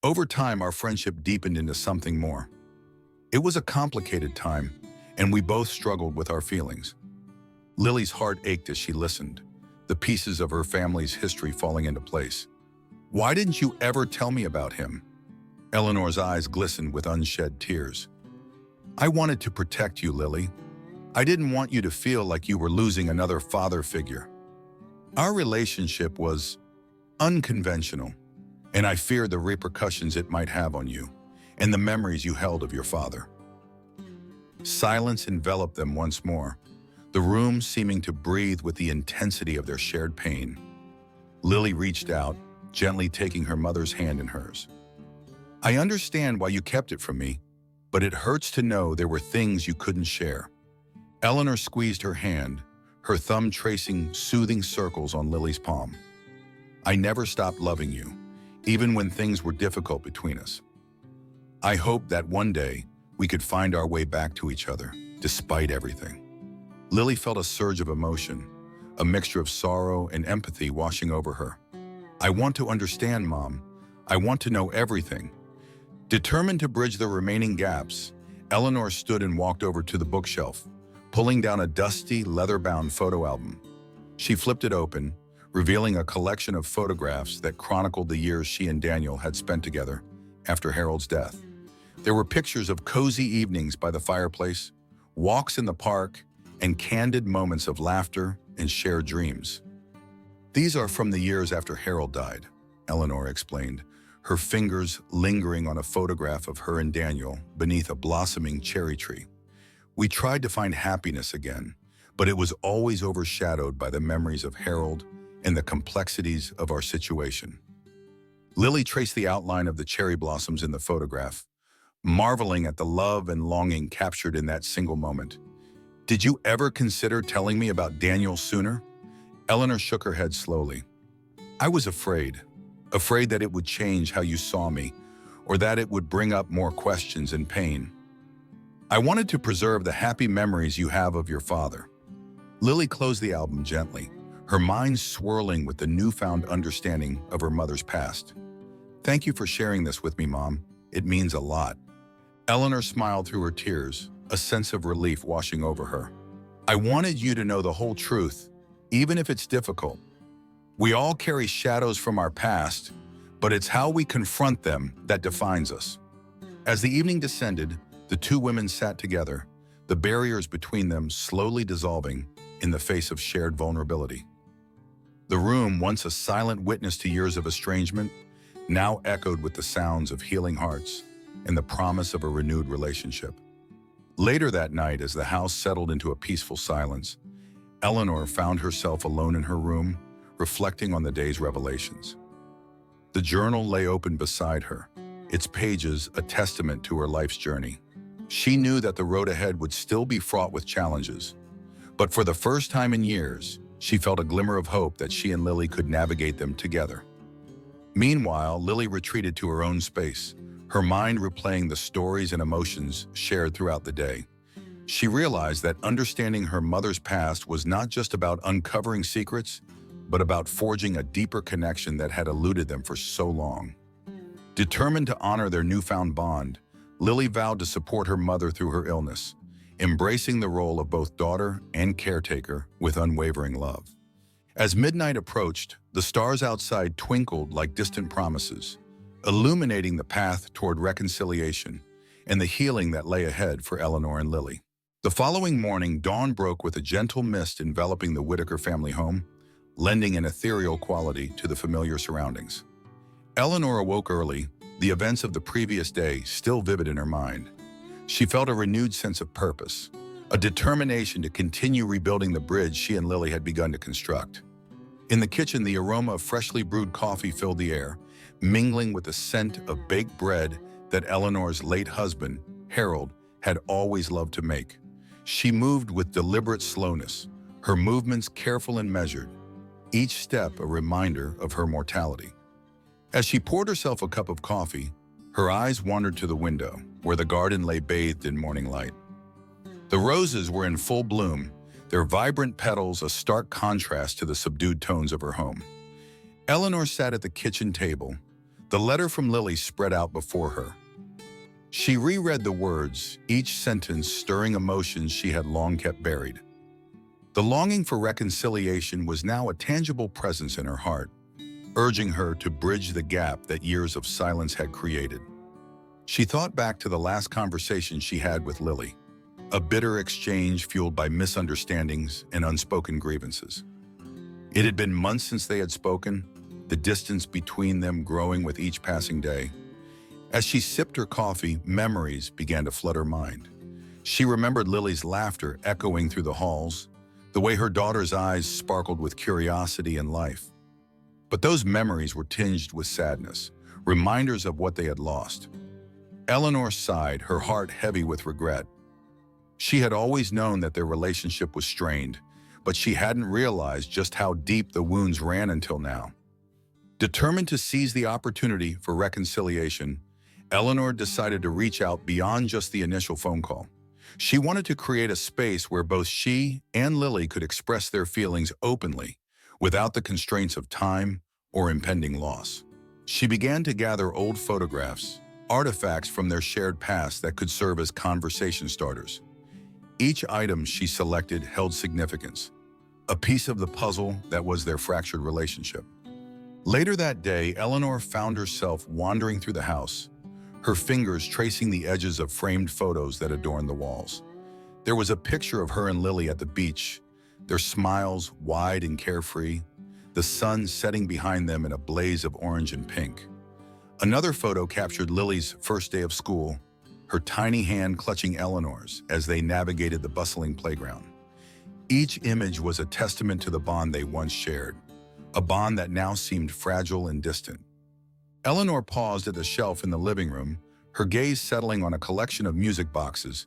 Over time, our friendship deepened into something more. It was a complicated time, and we both struggled with our feelings." Lily's heart ached as she listened, the pieces of her family's history falling into place. "Why didn't you ever tell me about him?" Eleanor's eyes glistened with unshed tears. "I wanted to protect you, Lily. I didn't want you to feel like you were losing another father figure. Our relationship was unconventional, and I feared the repercussions it might have on you and the memories you held of your father." Silence enveloped them once more, the room seeming to breathe with the intensity of their shared pain. Lily reached out, gently taking her mother's hand in hers. "I understand why you kept it from me, but it hurts to know there were things you couldn't share." Eleanor squeezed her hand, her thumb tracing soothing circles on Lily's palm. "I never stopped loving you, even when things were difficult between us. I hope that one day we could find our way back to each other, despite everything." Lily felt a surge of emotion, a mixture of sorrow and empathy washing over her. "I want to understand, Mom. I want to know everything." Determined to bridge the remaining gaps, Eleanor stood and walked over to the bookshelf, pulling down a dusty, leather-bound photo album. She flipped it open, revealing a collection of photographs that chronicled the years she and Daniel had spent together after Harold's death. There were pictures of cozy evenings by the fireplace, walks in the park, and candid moments of laughter and shared dreams. "These are from the years after Harold died," Eleanor explained, her fingers lingering on a photograph of her and Daniel beneath a blossoming cherry tree. We tried to find happiness again, but it was always overshadowed by the memories of Harold and the complexities of our situation. Lily traced the outline of the cherry blossoms in the photograph, marveling at the love and longing captured in that single moment. "Did you ever consider telling me about Daniel sooner?" Eleanor shook her head slowly. "I was afraid that it would change how you saw me, or that it would bring up more questions and pain. I wanted to preserve the happy memories you have of your father." Lily closed the album gently, her mind swirling with the newfound understanding of her mother's past. "Thank you for sharing this with me, Mom. It means a lot." Eleanor smiled through her tears, a sense of relief washing over her. "I wanted you to know the whole truth, even if it's difficult. We all carry shadows from our past, but it's how we confront them that defines us." As the evening descended, the two women sat together, the barriers between them slowly dissolving in the face of shared vulnerability. The room, once a silent witness to years of estrangement, now echoed with the sounds of healing hearts and the promise of a renewed relationship. Later that night, as the house settled into a peaceful silence, Eleanor found herself alone in her room, reflecting on the day's revelations. The journal lay open beside her, its pages a testament to her life's journey. She knew that the road ahead would still be fraught with challenges, but for the first time in years, she felt a glimmer of hope that she and Lily could navigate them together. Meanwhile, Lily retreated to her own space, her mind replaying the stories and emotions shared throughout the day. She realized that understanding her mother's past was not just about uncovering secrets, but about forging a deeper connection that had eluded them for so long. Determined to honor their newfound bond, Lily vowed to support her mother through her illness, embracing the role of both daughter and caretaker with unwavering love. As midnight approached, the stars outside twinkled like distant promises, illuminating the path toward reconciliation and the healing that lay ahead for Eleanor and Lily. The following morning, dawn broke with a gentle mist enveloping the Whitaker family home, lending an ethereal quality to the familiar surroundings. Eleanor awoke early, the events of the previous day still vivid in her mind. She felt a renewed sense of purpose, a determination to continue rebuilding the bridge she and Lily had begun to construct. In the kitchen, the aroma of freshly brewed coffee filled the air, mingling with the scent of baked bread that Eleanor's late husband, Harold, had always loved to make. She moved with deliberate slowness, her movements careful and measured, each step a reminder of her mortality. As she poured herself a cup of coffee, her eyes wandered to the window, where the garden lay bathed in morning light. The roses were in full bloom, their vibrant petals a stark contrast to the subdued tones of her home. Eleanor sat at the kitchen table, the letter from Lily spread out before her. She reread the words, each sentence stirring emotions she had long kept buried. The longing for reconciliation was now a tangible presence in her heart, urging her to bridge the gap that years of silence had created. She thought back to the last conversation she had with Lily, a bitter exchange fueled by misunderstandings and unspoken grievances. It had been months since they had spoken, the distance between them growing with each passing day. As she sipped her coffee, memories began to flood her mind. She remembered Lily's laughter echoing through the halls, the way her daughter's eyes sparkled with curiosity and life. But those memories were tinged with sadness, reminders of what they had lost. Eleanor sighed, her heart heavy with regret. She had always known that their relationship was strained, but she hadn't realized just how deep the wounds ran until now. Determined to seize the opportunity for reconciliation, Eleanor decided to reach out beyond just the initial phone call. She wanted to create a space where both she and Lily could express their feelings openly, without the constraints of time or impending loss. She began to gather old photographs, artifacts from their shared past that could serve as conversation starters. Each item she selected held significance, a piece of the puzzle that was their fractured relationship. Later that day, Eleanor found herself wandering through the house, her fingers tracing the edges of framed photos that adorned the walls. There was a picture of her and Lily at the beach, their smiles wide and carefree, the sun setting behind them in a blaze of orange and pink. Another photo captured Lily's first day of school, her tiny hand clutching Eleanor's as they navigated the bustling playground. Each image was a testament to the bond they once shared, a bond that now seemed fragile and distant. Eleanor paused at the shelf in the living room, her gaze settling on a collection of music boxes,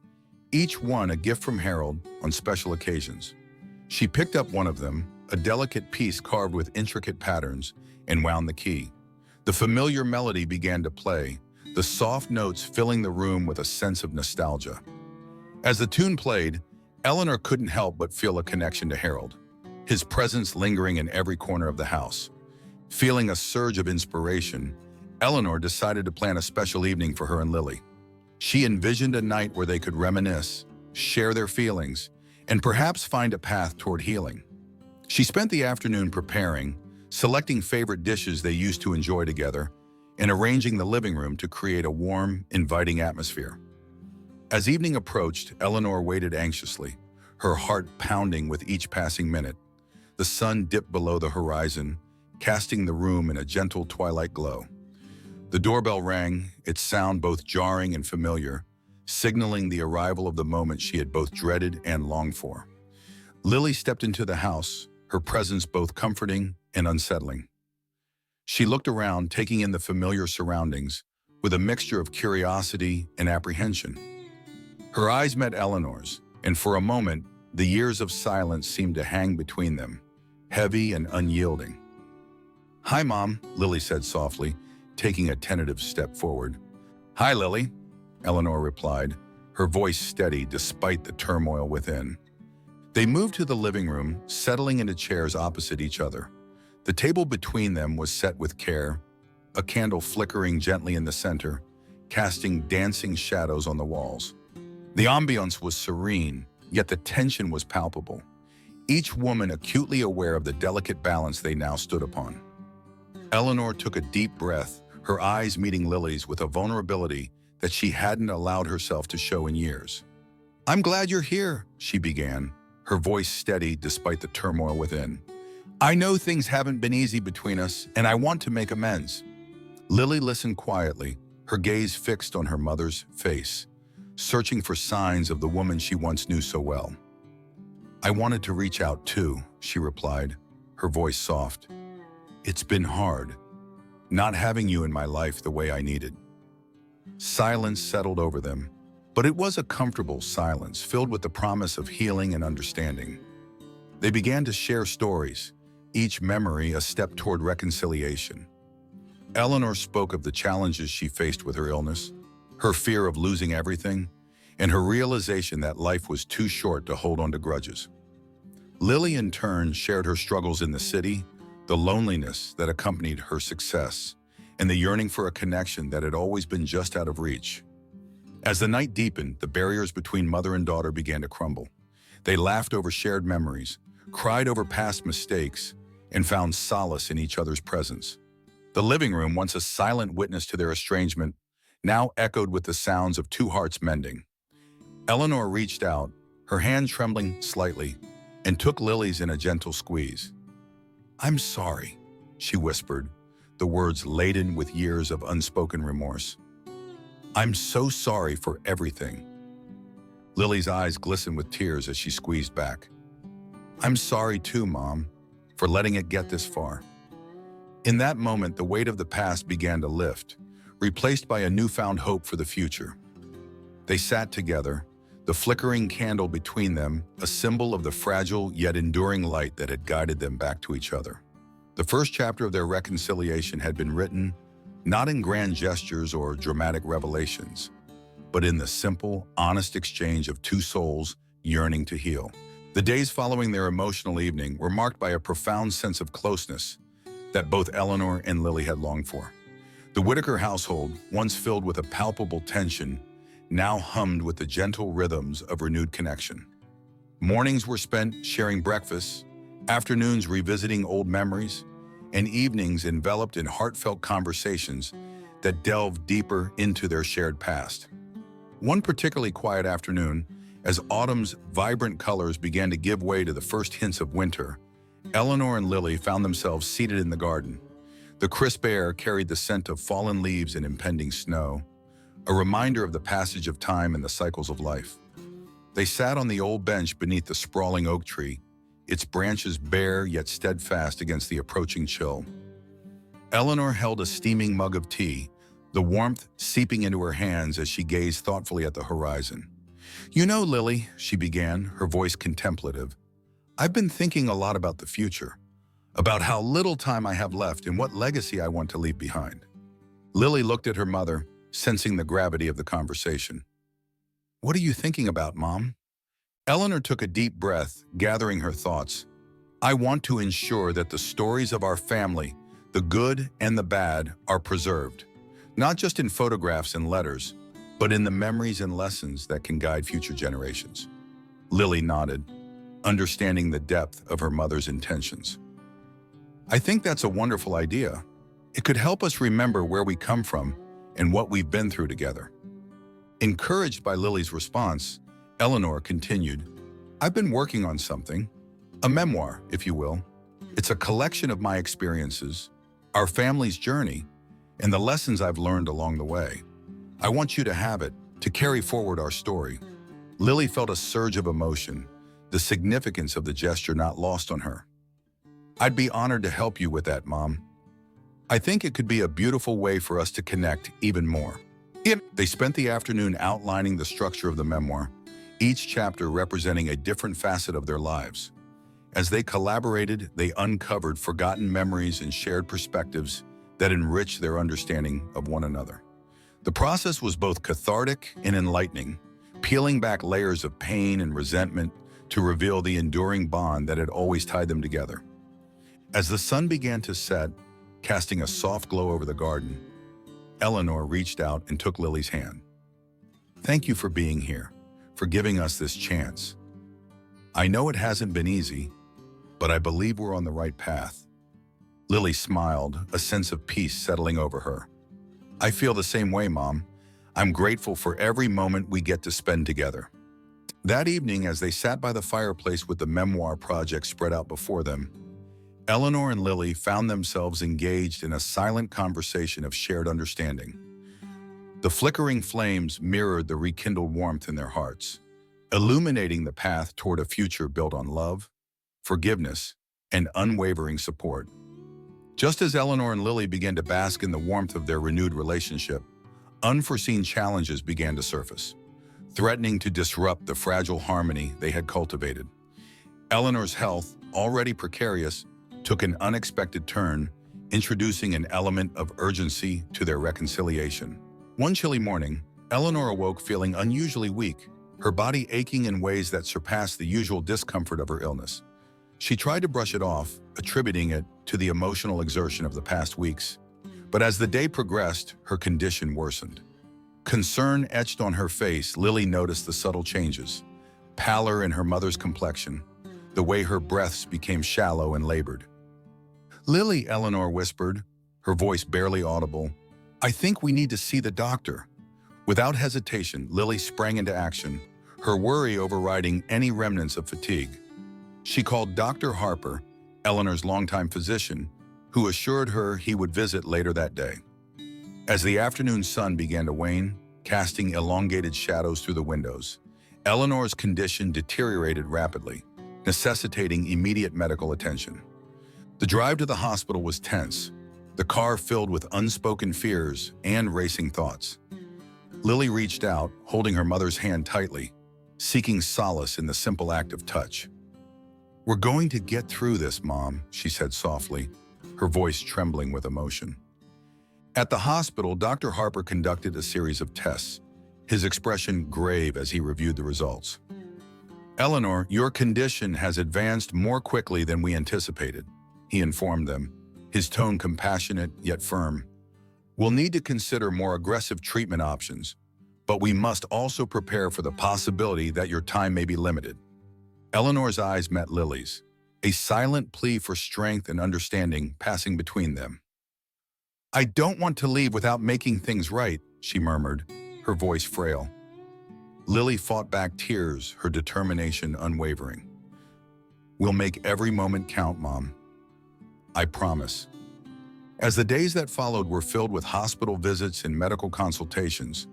each one a gift from Harold on special occasions. She picked up one of them, a delicate piece carved with intricate patterns, and wound the key. The familiar melody began to play, the soft notes filling the room with a sense of nostalgia. As the tune played, Eleanor couldn't help but feel a connection to Harold, his presence lingering in every corner of the house. Feeling a surge of inspiration, Eleanor decided to plan a special evening for her and Lily. She envisioned a night where they could reminisce, share their feelings, and perhaps find a path toward healing. She spent the afternoon preparing, selecting favorite dishes they used to enjoy together, and arranging the living room to create a warm, inviting atmosphere. As evening approached, Eleanor waited anxiously, her heart pounding with each passing minute. The sun dipped below the horizon, casting the room in a gentle twilight glow. The doorbell rang, its sound both jarring and familiar, signaling the arrival of the moment she had both dreaded and longed for. Lily stepped into the house, her presence both comforting and unsettling. She looked around, taking in the familiar surroundings, with a mixture of curiosity and apprehension. Her eyes met Eleanor's, and for a moment, the years of silence seemed to hang between them, heavy and unyielding. "Hi, Mom," Lily said softly, taking a tentative step forward. "Hi, Lily," Eleanor replied, her voice steady despite the turmoil within. They moved to the living room, settling into chairs opposite each other. The table between them was set with care, a candle flickering gently in the center, casting dancing shadows on the walls. The ambiance was serene, yet the tension was palpable, each woman acutely aware of the delicate balance they now stood upon. Eleanor took a deep breath, her eyes meeting Lily's with a vulnerability that she hadn't allowed herself to show in years. "I'm glad you're here," she began, her voice steady despite the turmoil within. "I know things haven't been easy between us, and I want to make amends." Lily listened quietly, her gaze fixed on her mother's face, searching for signs of the woman she once knew so well. "I wanted to reach out too," she replied, her voice soft. "It's been hard, not having you in my life the way I needed." Silence settled over them, but it was a comfortable silence filled with the promise of healing and understanding. They began to share stories, each memory a step toward reconciliation. Eleanor spoke of the challenges she faced with her illness, her fear of losing everything, and her realization that life was too short to hold on to grudges. Lily, in turn, shared her struggles in the city, the loneliness that accompanied her success, and the yearning for a connection that had always been just out of reach. As the night deepened, the barriers between mother and daughter began to crumble. They laughed over shared memories, cried over past mistakes, and found solace in each other's presence. The living room, once a silent witness to their estrangement, now echoed with the sounds of two hearts mending. Eleanor reached out, her hand trembling slightly, and took Lily's in a gentle squeeze. "I'm sorry," she whispered, the words laden with years of unspoken remorse. "I'm so sorry for everything." Lily's eyes glistened with tears as she squeezed back. "I'm sorry too, Mom, for letting it get this far." In that moment, the weight of the past began to lift, replaced by a newfound hope for the future. They sat together, the flickering candle between them, a symbol of the fragile yet enduring light that had guided them back to each other. The first chapter of their reconciliation had been written, not in grand gestures or dramatic revelations, but in the simple, honest exchange of two souls yearning to heal. The days following their emotional evening were marked by a profound sense of closeness that both Eleanor and Lily had longed for. The Whitaker household, once filled with a palpable tension, now hummed with the gentle rhythms of renewed connection. Mornings were spent sharing breakfasts, afternoons revisiting old memories, and evenings enveloped in heartfelt conversations that delved deeper into their shared past. One particularly quiet afternoon, as autumn's vibrant colors began to give way to the first hints of winter, Eleanor and Lily found themselves seated in the garden. The crisp air carried the scent of fallen leaves and impending snow, a reminder of the passage of time and the cycles of life. They sat on the old bench beneath the sprawling oak tree, its branches bare yet steadfast against the approaching chill. Eleanor held a steaming mug of tea, the warmth seeping into her hands as she gazed thoughtfully at the horizon. "You know, Lily," she began, her voice contemplative, "I've been thinking a lot about the future, about how little time I have left and what legacy I want to leave behind." Lily looked at her mother, sensing the gravity of the conversation. "What are you thinking about, Mom?" Eleanor took a deep breath, gathering her thoughts. "I want to ensure that the stories of our family, the good and the bad, are preserved, not just in photographs and letters, but in the memories and lessons that can guide future generations." Lily nodded, understanding the depth of her mother's intentions. "I think that's a wonderful idea. It could help us remember where we come from and what we've been through together." Encouraged by Lily's response, Eleanor continued, "I've been working on something, a memoir, if you will. It's a collection of my experiences, our family's journey, and the lessons I've learned along the way. I want you to have it, to carry forward our story." Lily felt a surge of emotion, the significance of the gesture not lost on her. "I'd be honored to help you with that, Mom. I think it could be a beautiful way for us to connect even more." They spent the afternoon outlining the structure of the memoir, each chapter representing a different facet of their lives. As they collaborated, they uncovered forgotten memories and shared perspectives that enriched their understanding of one another. The process was both cathartic and enlightening, peeling back layers of pain and resentment to reveal the enduring bond that had always tied them together. As the sun began to set, casting a soft glow over the garden, Eleanor reached out and took Lily's hand. "Thank you for being here, for giving us this chance. I know it hasn't been easy, but I believe we're on the right path." Lily smiled, a sense of peace settling over her. "I feel the same way, Mom. I'm grateful for every moment we get to spend together." That evening, as they sat by the fireplace with the memoir project spread out before them, Eleanor and Lily found themselves engaged in a silent conversation of shared understanding. The flickering flames mirrored the rekindled warmth in their hearts, illuminating the path toward a future built on love, forgiveness, and unwavering support. Just as Eleanor and Lily began to bask in the warmth of their renewed relationship, unforeseen challenges began to surface, threatening to disrupt the fragile harmony they had cultivated. Eleanor's health, already precarious, took an unexpected turn, introducing an element of urgency to their reconciliation. One chilly morning, Eleanor awoke feeling unusually weak, her body aching in ways that surpassed the usual discomfort of her illness. She tried to brush it off, attributing it to the emotional exertion of the past weeks. But as the day progressed, her condition worsened. Concern etched on her face, Lily noticed the subtle changes: pallor in her mother's complexion, the way her breaths became shallow and labored. "Lily," Eleanor whispered, her voice barely audible, "I think we need to see the doctor." Without hesitation, Lily sprang into action, her worry overriding any remnants of fatigue. She called Dr. Harper, Eleanor's longtime physician, who assured her he would visit later that day. As the afternoon sun began to wane, casting elongated shadows through the windows, Eleanor's condition deteriorated rapidly, necessitating immediate medical attention. The drive to the hospital was tense, the car filled with unspoken fears and racing thoughts. Lily reached out, holding her mother's hand tightly, seeking solace in the simple act of touch. "We're going to get through this, Mom," she said softly, her voice trembling with emotion. At the hospital, Dr. Harper conducted a series of tests, his expression grave as he reviewed the results. "Eleanor, your condition has advanced more quickly than we anticipated," he informed them, his tone compassionate yet firm. "We'll need to consider more aggressive treatment options, but we must also prepare for the possibility that your time may be limited." Eleanor's eyes met Lily's, a silent plea for strength and understanding passing between them. "I don't want to leave without making things right," she murmured, her voice frail. Lily fought back tears, her determination unwavering. "We'll make every moment count, Mom. I promise." As the days that followed were filled with hospital visits and medical consultations,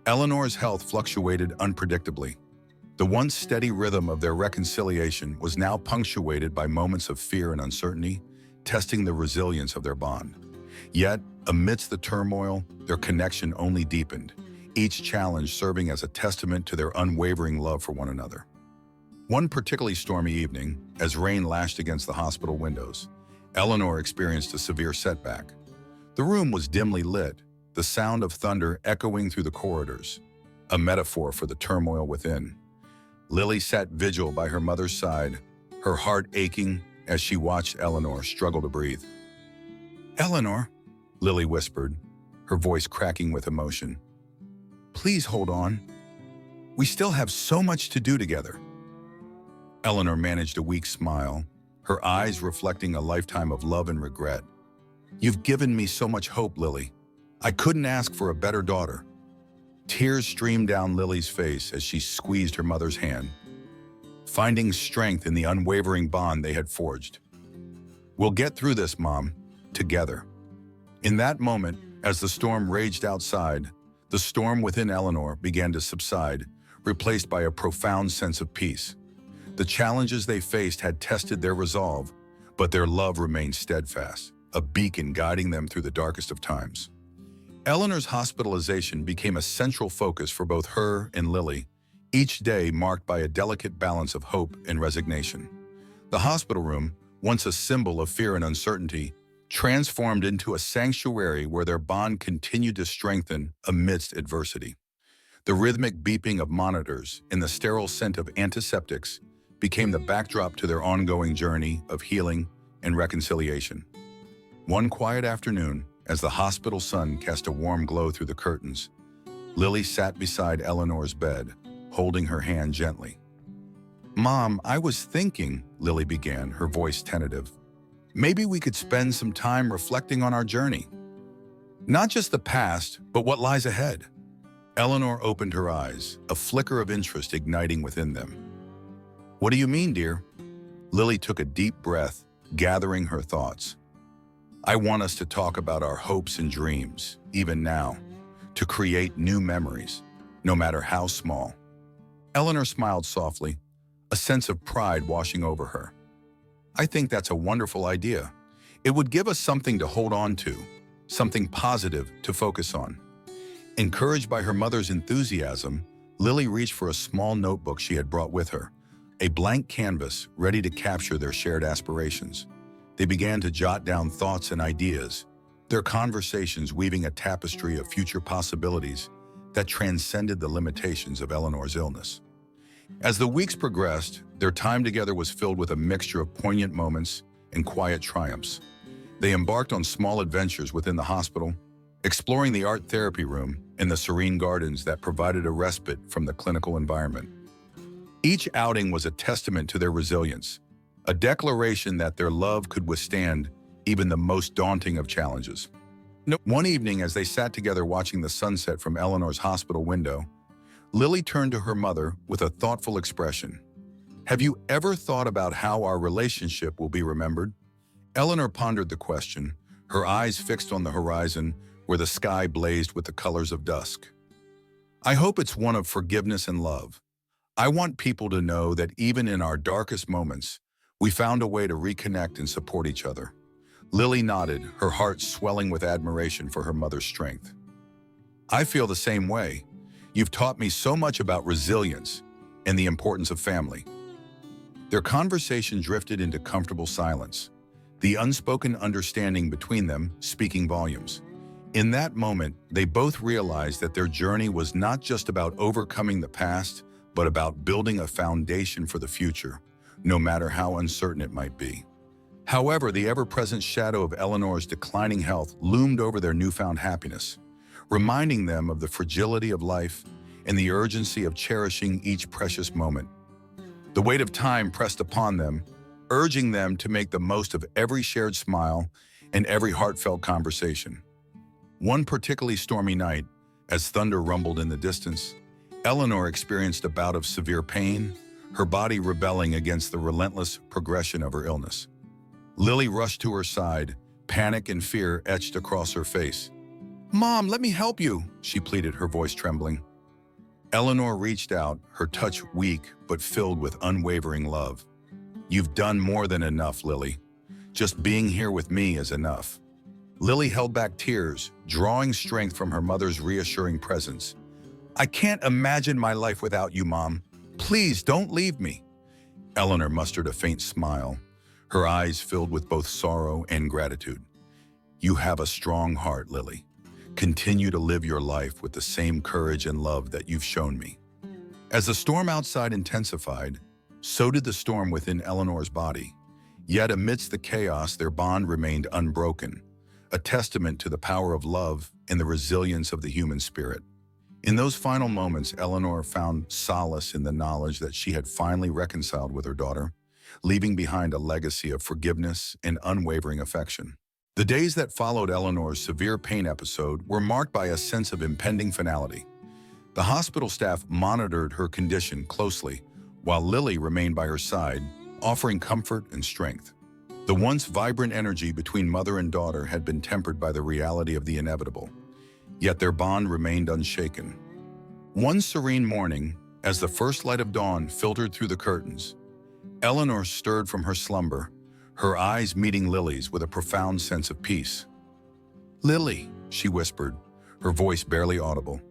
Eleanor's health fluctuated unpredictably. The once steady rhythm of their reconciliation was now punctuated by moments of fear and uncertainty, testing the resilience of their bond. Yet, amidst the turmoil, their connection only deepened, each challenge serving as a testament to their unwavering love for one another. One particularly stormy evening, as rain lashed against the hospital windows, Eleanor experienced a severe setback. The room was dimly lit, the sound of thunder echoing through the corridors, a metaphor for the turmoil within. Lily sat vigil by her mother's side, her heart aching as she watched Eleanor struggle to breathe. "Eleanor," Lily whispered, her voice cracking with emotion. "Please hold on. We still have so much to do together." Eleanor managed a weak smile, her eyes reflecting a lifetime of love and regret. "You've given me so much hope, Lily. I couldn't ask for a better daughter." Tears streamed down Lily's face as she squeezed her mother's hand, finding strength in the unwavering bond they had forged. "We'll get through this, Mom, together." In that moment, as the storm raged outside, the storm within Eleanor began to subside, replaced by a profound sense of peace. The challenges they faced had tested their resolve, but their love remained steadfast, a beacon guiding them through the darkest of times. Eleanor's hospitalization became a central focus for both her and Lily, each day marked by a delicate balance of hope and resignation. The hospital room, once a symbol of fear and uncertainty, transformed into a sanctuary where their bond continued to strengthen amidst adversity. The rhythmic beeping of monitors and the sterile scent of antiseptics became the backdrop to their ongoing journey of healing and reconciliation. One quiet afternoon, as the hospital sun cast a warm glow through the curtains, Lily sat beside Eleanor's bed, holding her hand gently. "Mom, I was thinking," Lily began, her voice tentative, "maybe we could spend some time reflecting on our journey. Not just the past, but what lies ahead." Eleanor opened her eyes, a flicker of interest igniting within them. "What do you mean, dear?" Lily took a deep breath, gathering her thoughts. "I want us to talk about our hopes and dreams, even now, to create new memories, no matter how small." Eleanor smiled softly, a sense of pride washing over her. "I think that's a wonderful idea. It would give us something to hold on to, something positive to focus on." Encouraged by her mother's enthusiasm, Lily reached for a small notebook she had brought with her, a blank canvas ready to capture their shared aspirations. They began to jot down thoughts and ideas, their conversations weaving a tapestry of future possibilities that transcended the limitations of Eleanor's illness. As the weeks progressed, their time together was filled with a mixture of poignant moments and quiet triumphs. They embarked on small adventures within the hospital, exploring the art therapy room and the serene gardens that provided a respite from the clinical environment. Each outing was a testament to their resilience, a declaration that their love could withstand even the most daunting of challenges. One evening, as they sat together watching the sunset from Eleanor's hospital window, Lily turned to her mother with a thoughtful expression. "Have you ever thought about how our relationship will be remembered?" Eleanor pondered the question, her eyes fixed on the horizon where the sky blazed with the colors of dusk. "I hope it's one of forgiveness and love. I want people to know that even in our darkest moments, we found a way to reconnect and support each other." Lily nodded, her heart swelling with admiration for her mother's strength. "I feel the same way. You've taught me so much about resilience and the importance of family." Their conversation drifted into comfortable silence, the unspoken understanding between them speaking volumes. In that moment, they both realized that their journey was not just about overcoming the past, but about building a foundation for the future, no matter how uncertain it might be. However, the ever-present shadow of Eleanor's declining health loomed over their newfound happiness, reminding them of the fragility of life and the urgency of cherishing each precious moment. The weight of time pressed upon them, urging them to make the most of every shared smile and every heartfelt conversation. One particularly stormy night, as thunder rumbled in the distance, Eleanor experienced a bout of severe pain, her body rebelling against the relentless progression of her illness. Lily rushed to her side, Panic and fear etched across her face. "Mom, let me help you," she pleaded, her voice trembling. Eleanor reached out, her touch weak but filled with unwavering love. "You've done more than enough, Lily. Just being here with me is enough." Lily held back tears, drawing strength from her mother's reassuring presence. "I can't imagine my life without you, Mom. Please don't leave me." Eleanor mustered a faint smile, her eyes filled with both sorrow and gratitude. "You have a strong heart, Lily. Continue to live your life with the same courage and love that you've shown me." As the storm outside intensified, so did the storm within Eleanor's body. Yet amidst the chaos, their bond remained unbroken, a testament to the power of love and the resilience of the human spirit. In those final moments, Eleanor found solace in the knowledge that she had finally reconciled with her daughter, leaving behind a legacy of forgiveness and unwavering affection. The days that followed Eleanor's severe pain episode were marked by a sense of impending finality. The hospital staff monitored her condition closely, while Lily remained by her side, offering comfort and strength. The once vibrant energy between mother and daughter had been tempered by the reality of the inevitable, yet their bond remained unshaken. One serene morning, as the first light of dawn filtered through the curtains, Eleanor stirred from her slumber, her eyes meeting Lily's with a profound sense of peace. "Lily," she whispered, her voice barely audible,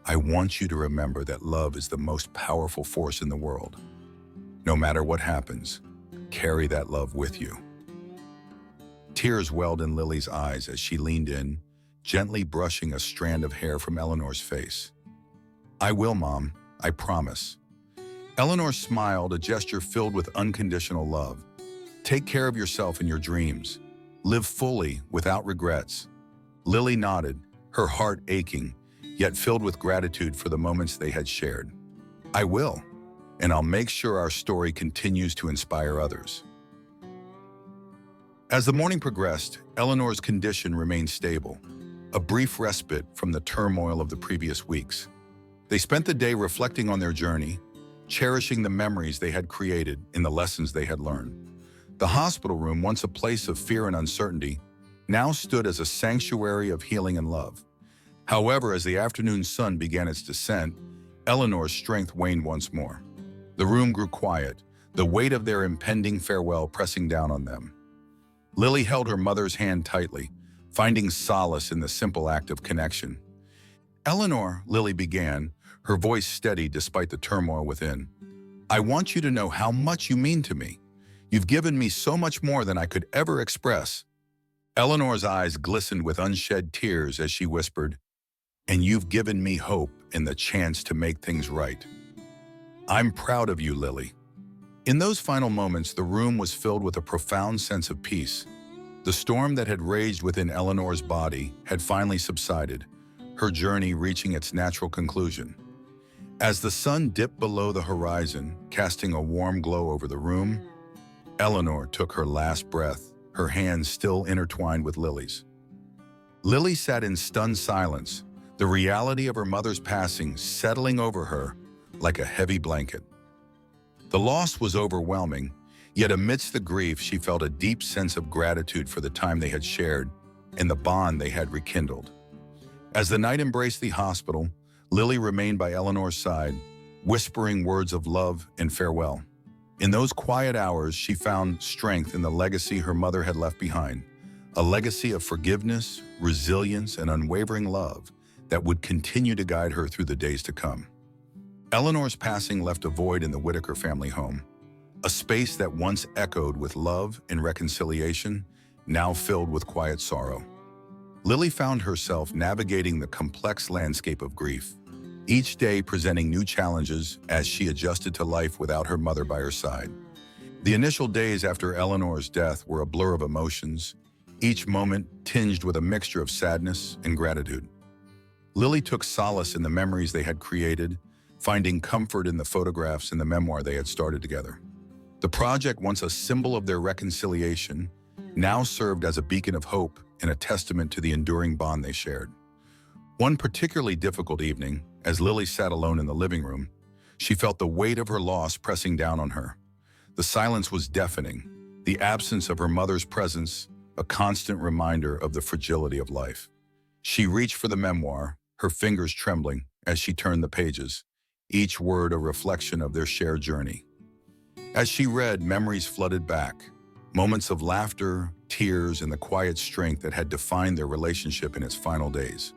"I want you to remember that love is the most powerful force in the world. No matter what happens, carry that love with you." Tears welled in Lily's eyes as she leaned in, gently brushing a strand of hair from Eleanor's face. "I will, Mom, I promise." Eleanor smiled, a gesture filled with unconditional love. "Take care of yourself and your dreams. Live fully, without regrets." Lily nodded, her heart aching, yet filled with gratitude for the moments they had shared. "I will, and I'll make sure our story continues to inspire others." As the morning progressed, Eleanor's condition remained stable, a brief respite from the turmoil of the previous weeks. They spent the day reflecting on their journey, cherishing the memories they had created and the lessons they had learned. The hospital room, once a place of fear and uncertainty, now stood as a sanctuary of healing and love. However, as the afternoon sun began its descent, Eleanor's strength waned once more. The room grew quiet, the weight of their impending farewell pressing down on them. Lily held her mother's hand tightly, finding solace in the simple act of connection. "Eleanor," Lily began, her voice steady despite the turmoil within, "I want you to know how much you mean to me. You've given me so much more than I could ever express." Eleanor's eyes glistened with unshed tears as she whispered, "And you've given me hope and the chance to make things right. I'm proud of you, Lily." In those final moments, the room was filled with a profound sense of peace. The storm that had raged within Eleanor's body had finally subsided, her journey reaching its natural conclusion. As the sun dipped below the horizon, casting a warm glow over the room, Eleanor took her last breath, her hands still intertwined with Lily's. Lily sat in stunned silence, the reality of her mother's passing settling over her like a heavy blanket. The loss was overwhelming, yet amidst the grief she felt a deep sense of gratitude for the time they had shared and the bond they had rekindled. As the night embraced the hospital, Lily remained by Eleanor's side, whispering words of love and farewell. In those quiet hours, she found strength in the legacy her mother had left behind, a legacy of forgiveness, resilience, and unwavering love that would continue to guide her through the days to come. Eleanor's passing left a void in the Whitaker family home, a space that once echoed with love and reconciliation, now filled with quiet sorrow. Lily found herself navigating the complex landscape of grief, each day presenting new challenges as she adjusted to life without her mother by her side. The initial days after Eleanor's death were a blur of emotions, each moment tinged with a mixture of sadness and gratitude. Lily took solace in the memories they had created, finding comfort in the photographs and the memoir they had started together. The project, once a symbol of their reconciliation, now served as a beacon of hope and a testament to the enduring bond they shared. One particularly difficult evening, as Lily sat alone in the living room, she felt the weight of her loss pressing down on her. The silence was deafening, the absence of her mother's presence a constant reminder of the fragility of life. She reached for the memoir, her fingers trembling as she turned the pages, each word a reflection of their shared journey. As she read, memories flooded back, moments of laughter, tears, and the quiet strength that had defined their relationship in its final days.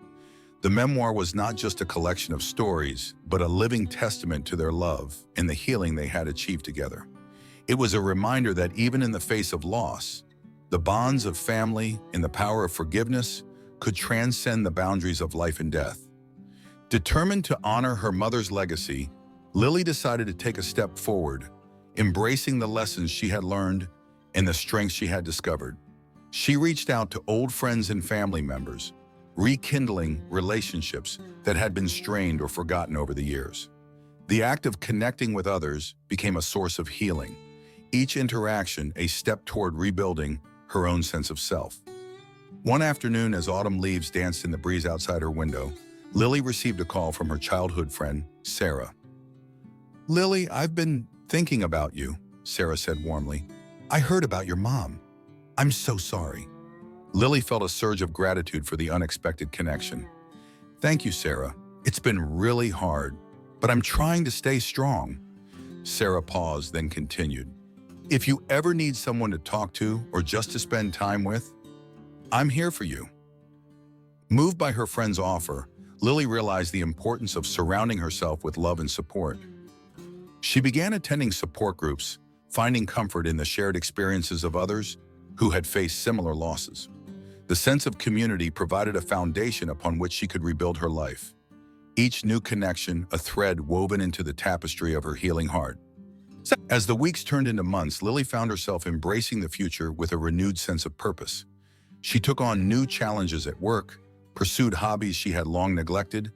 The memoir was not just a collection of stories, but a living testament to their love and the healing they had achieved together. It was a reminder that even in the face of loss, the bonds of family and the power of forgiveness could transcend the boundaries of life and death. Determined to honor her mother's legacy, Lily decided to take a step forward, embracing the lessons she had learned and the strengths she had discovered. She reached out to old friends and family members, rekindling relationships that had been strained or forgotten over the years. The act of connecting with others became a source of healing, each interaction a step toward rebuilding her own sense of self. One afternoon, as autumn leaves danced in the breeze outside her window, Lily received a call from her childhood friend, Sarah. "Lily, I've been thinking about you," Sarah said warmly. "I heard about your mom. I'm so sorry." Lily felt a surge of gratitude for the unexpected connection. "Thank you, Sarah. It's been really hard, but I'm trying to stay strong." Sarah paused, then continued. "If you ever need someone to talk to or just to spend time with, I'm here for you." Moved by her friend's offer, Lily realized the importance of surrounding herself with love and support. She began attending support groups, finding comfort in the shared experiences of others who had faced similar losses. The sense of community provided a foundation upon which she could rebuild her life. Each new connection, a thread woven into the tapestry of her healing heart. As the weeks turned into months, Lily found herself embracing the future with a renewed sense of purpose. She took on new challenges at work, pursued hobbies she had long neglected,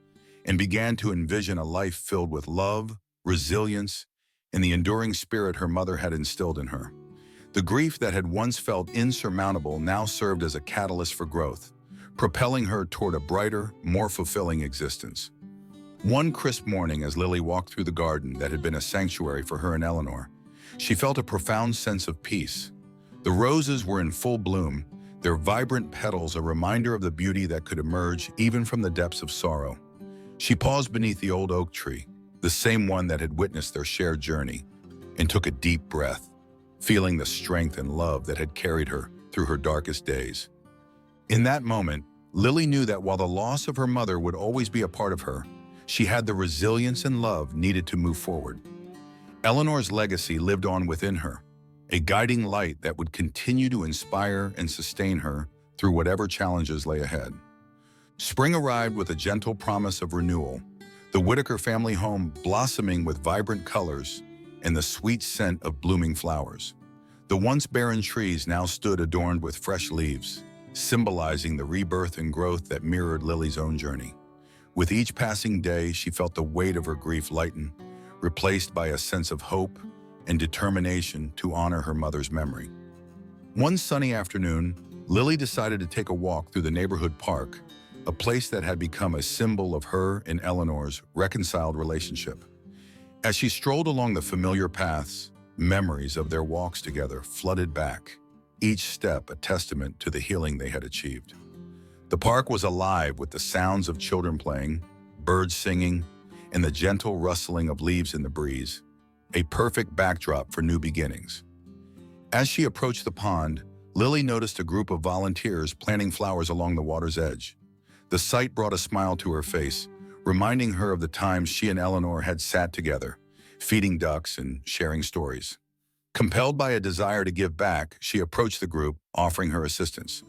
and began to envision a life filled with love, resilience, and the enduring spirit her mother had instilled in her. The grief that had once felt insurmountable now served as a catalyst for growth, propelling her toward a brighter, more fulfilling existence. One crisp morning, as Lily walked through the garden that had been a sanctuary for her and Eleanor, she felt a profound sense of peace. The roses were in full bloom, their vibrant petals a reminder of the beauty that could emerge even from the depths of sorrow. She paused beneath the old oak tree, the same one that had witnessed their shared journey, and took a deep breath, feeling the strength and love that had carried her through her darkest days. In that moment, Lily knew that while the loss of her mother would always be a part of her, she had the resilience and love needed to move forward. Eleanor's legacy lived on within her, a guiding light that would continue to inspire and sustain her through whatever challenges lay ahead. Spring arrived with a gentle promise of renewal, the Whitaker family home blossoming with vibrant colors and the sweet scent of blooming flowers. The once barren trees now stood adorned with fresh leaves, symbolizing the rebirth and growth that mirrored Lily's own journey. With each passing day, she felt the weight of her grief lighten, replaced by a sense of hope and determination to honor her mother's memory. One sunny afternoon, Lily decided to take a walk through the neighborhood park, a place that had become a symbol of her and Eleanor's reconciled relationship. As she strolled along the familiar paths, memories of their walks together flooded back, each step a testament to the healing they had achieved. The park was alive with the sounds of children playing, birds singing, and the gentle rustling of leaves in the breeze, a perfect backdrop for new beginnings. As she approached the pond, Lily noticed a group of volunteers planting flowers along the water's edge. The sight brought a smile to her face, reminding her of the times she and Eleanor had sat together, feeding ducks and sharing stories. Compelled by a desire to give back, she approached the group, offering her assistance.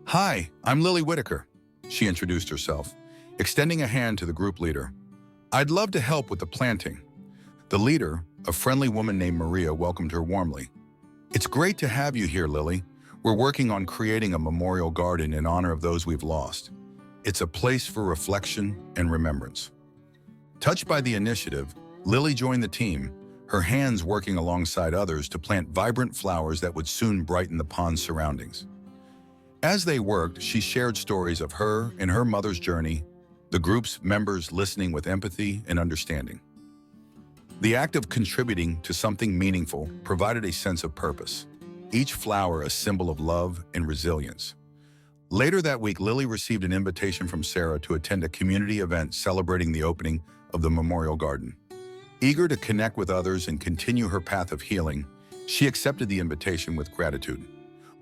"Hi, I'm Lily Whitaker," she introduced herself, extending a hand to the group leader. "I'd love to help with the planting." The leader, a friendly woman named Maria, welcomed her warmly. "It's great to have you here, Lily. We're working on creating a memorial garden in honor of those we've lost. It's a place for reflection and remembrance." Touched by the initiative, Lily joined the team, her hands working alongside others to plant vibrant flowers that would soon brighten the pond's surroundings. As they worked, she shared stories of her and her mother's journey, the group's members listening with empathy and understanding. The act of contributing to something meaningful provided a sense of purpose. each flower a symbol of love and resilience. Later that week, Lily received an invitation from Sarah to attend a community event celebrating the opening of the Memorial Garden. Eager to connect with others and continue her path of healing, she accepted the invitation with gratitude.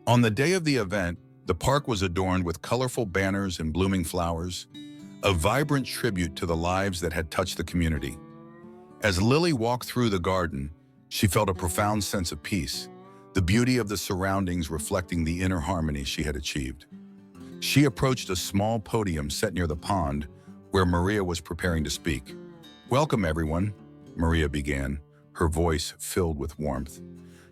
On the day of the event, the park was adorned with colorful banners and blooming flowers, a vibrant tribute to the lives that had touched the community. As Lily walked through the garden, she felt a profound sense of peace, the beauty of the surroundings reflecting the inner harmony she had achieved. She approached a small podium set near the pond where Maria was preparing to speak. "Welcome, everyone," Maria began, her voice filled with warmth.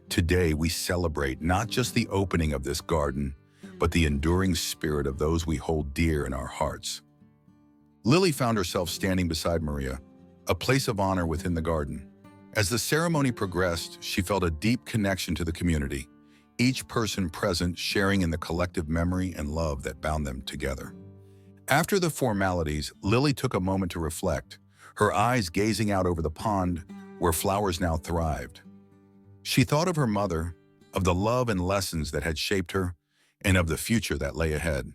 "Today we celebrate not just the opening of this garden, but the enduring spirit of those we hold dear in our hearts." Lily found herself standing beside Maria, a place of honor within the garden. As the ceremony progressed, she felt a deep connection to the community, each person present sharing in the collective memory and love that bound them together. After the formalities, Lily took a moment to reflect, her eyes gazing out over the pond where flowers now thrived. She thought of her mother, of the love and lessons that had shaped her, and of the future that lay ahead.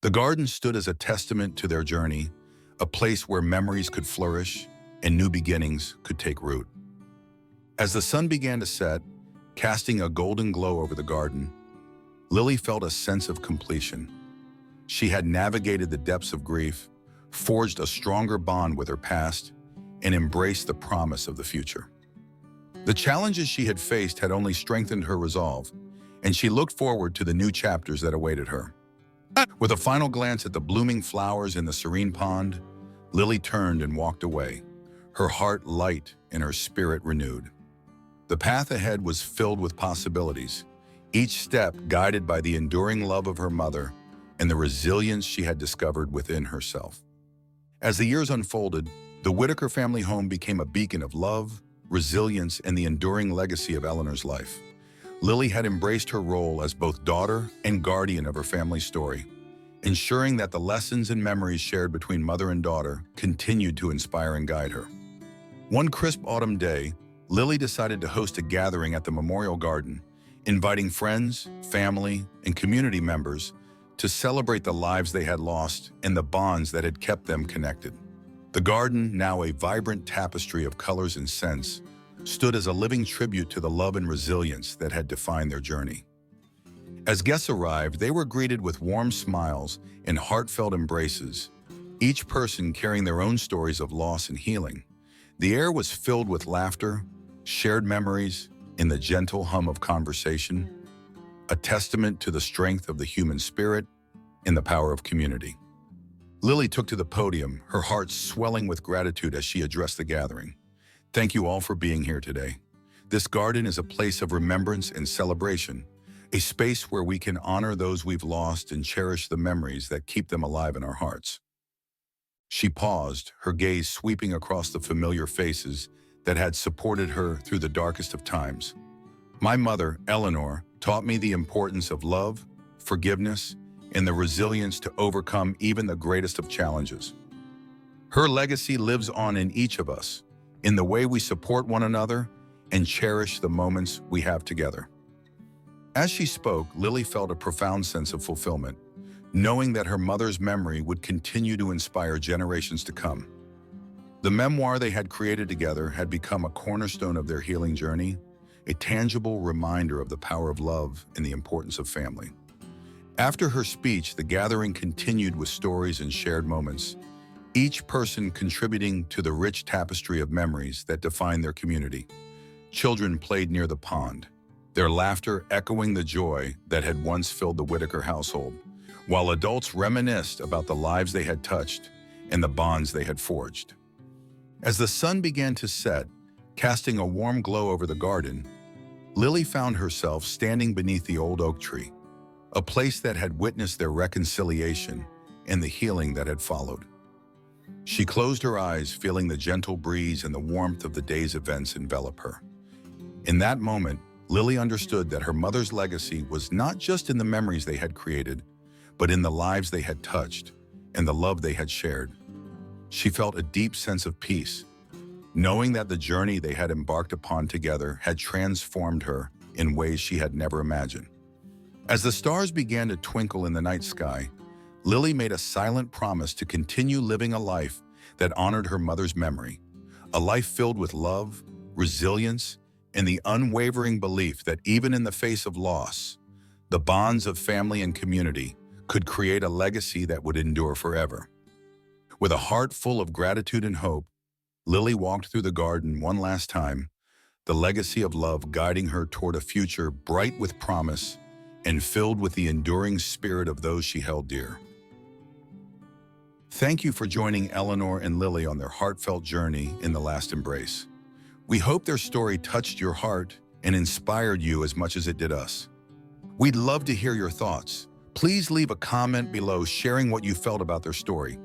The garden stood as a testament to their journey, a place where memories could flourish and new beginnings could take root. As the sun began to set, casting a golden glow over the garden, Lily felt a sense of completion. She had navigated the depths of grief, forged a stronger bond with her past, and embraced the promise of the future. The challenges she had faced had only strengthened her resolve, and she looked forward to the new chapters that awaited her. With a final glance at the blooming flowers in the serene pond, Lily turned and walked away, her heart light and her spirit renewed. The path ahead was filled with possibilities, each step guided by the enduring love of her mother and the resilience she had discovered within herself. As the years unfolded, the Whitaker family home became a beacon of love, resilience, and the enduring legacy of Eleanor's life. Lily had embraced her role as both daughter and guardian of her family's story, ensuring that the lessons and memories shared between mother and daughter continued to inspire and guide her. One crisp autumn day, Lily decided to host a gathering at the Memorial Garden, inviting friends, family, and community members to celebrate the lives they had lost and the bonds that had kept them connected. The garden, now a vibrant tapestry of colors and scents, stood as a living tribute to the love and resilience that had defined their journey. As guests arrived, they were greeted with warm smiles and heartfelt embraces, each person carrying their own stories of loss and healing. The air was filled with laughter, shared memories, and the gentle hum of conversation, a testament to the strength of the human spirit and the power of community. Lily took to the podium, her heart swelling with gratitude as she addressed the gathering. "Thank you all for being here today. This garden is a place of remembrance and celebration, a space where we can honor those we've lost and cherish the memories that keep them alive in our hearts." She paused, her gaze sweeping across the familiar faces that had supported her through the darkest of times. "My mother, Eleanor, taught me the importance of love, forgiveness, and the resilience to overcome even the greatest of challenges. Her legacy lives on in each of us, in the way we support one another and cherish the moments we have together." As she spoke, Lily felt a profound sense of fulfillment, knowing that her mother's memory would continue to inspire generations to come. The memoir they had created together had become a cornerstone of their healing journey, a tangible reminder of the power of love and the importance of family. After her speech, the gathering continued with stories and shared moments, each person contributing to the rich tapestry of memories that defined their community. Children played near the pond, their laughter echoing the joy that had once filled the Whitaker household, while adults reminisced about the lives they had touched and the bonds they had forged. As the sun began to set, casting a warm glow over the garden, Lily found herself standing beneath the old oak tree, a place that had witnessed their reconciliation and the healing that had followed. She closed her eyes, feeling the gentle breeze and the warmth of the day's events envelop her. In that moment, Lily understood that her mother's legacy was not just in the memories they had created, but in the lives they had touched and the love they had shared. She felt a deep sense of peace, knowing that the journey they had embarked upon together had transformed her in ways she had never imagined. As the stars began to twinkle in the night sky, Lily made a silent promise to continue living a life that honored her mother's memory, a life filled with love, resilience, and the unwavering belief that even in the face of loss, the bonds of family and community could create a legacy that would endure forever. With a heart full of gratitude and hope, Lily walked through the garden one last time, the legacy of love guiding her toward a future bright with promise and filled with the enduring spirit of those she held dear. Thank you for joining Eleanor and Lily on their heartfelt journey in the last embrace. We hope their story touched your heart and inspired you as much as it did us. We'd love to hear your thoughts. Please leave a comment below sharing what you felt about their story.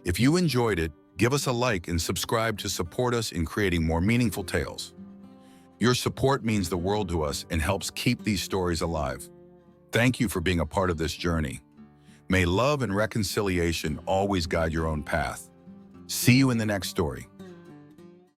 If you enjoyed it, give us a like and subscribe to support us in creating more meaningful tales. Your support means the world to us and helps keep these stories alive. Thank you for being a part of this journey. May love and reconciliation always guide your own path. See you in the next story.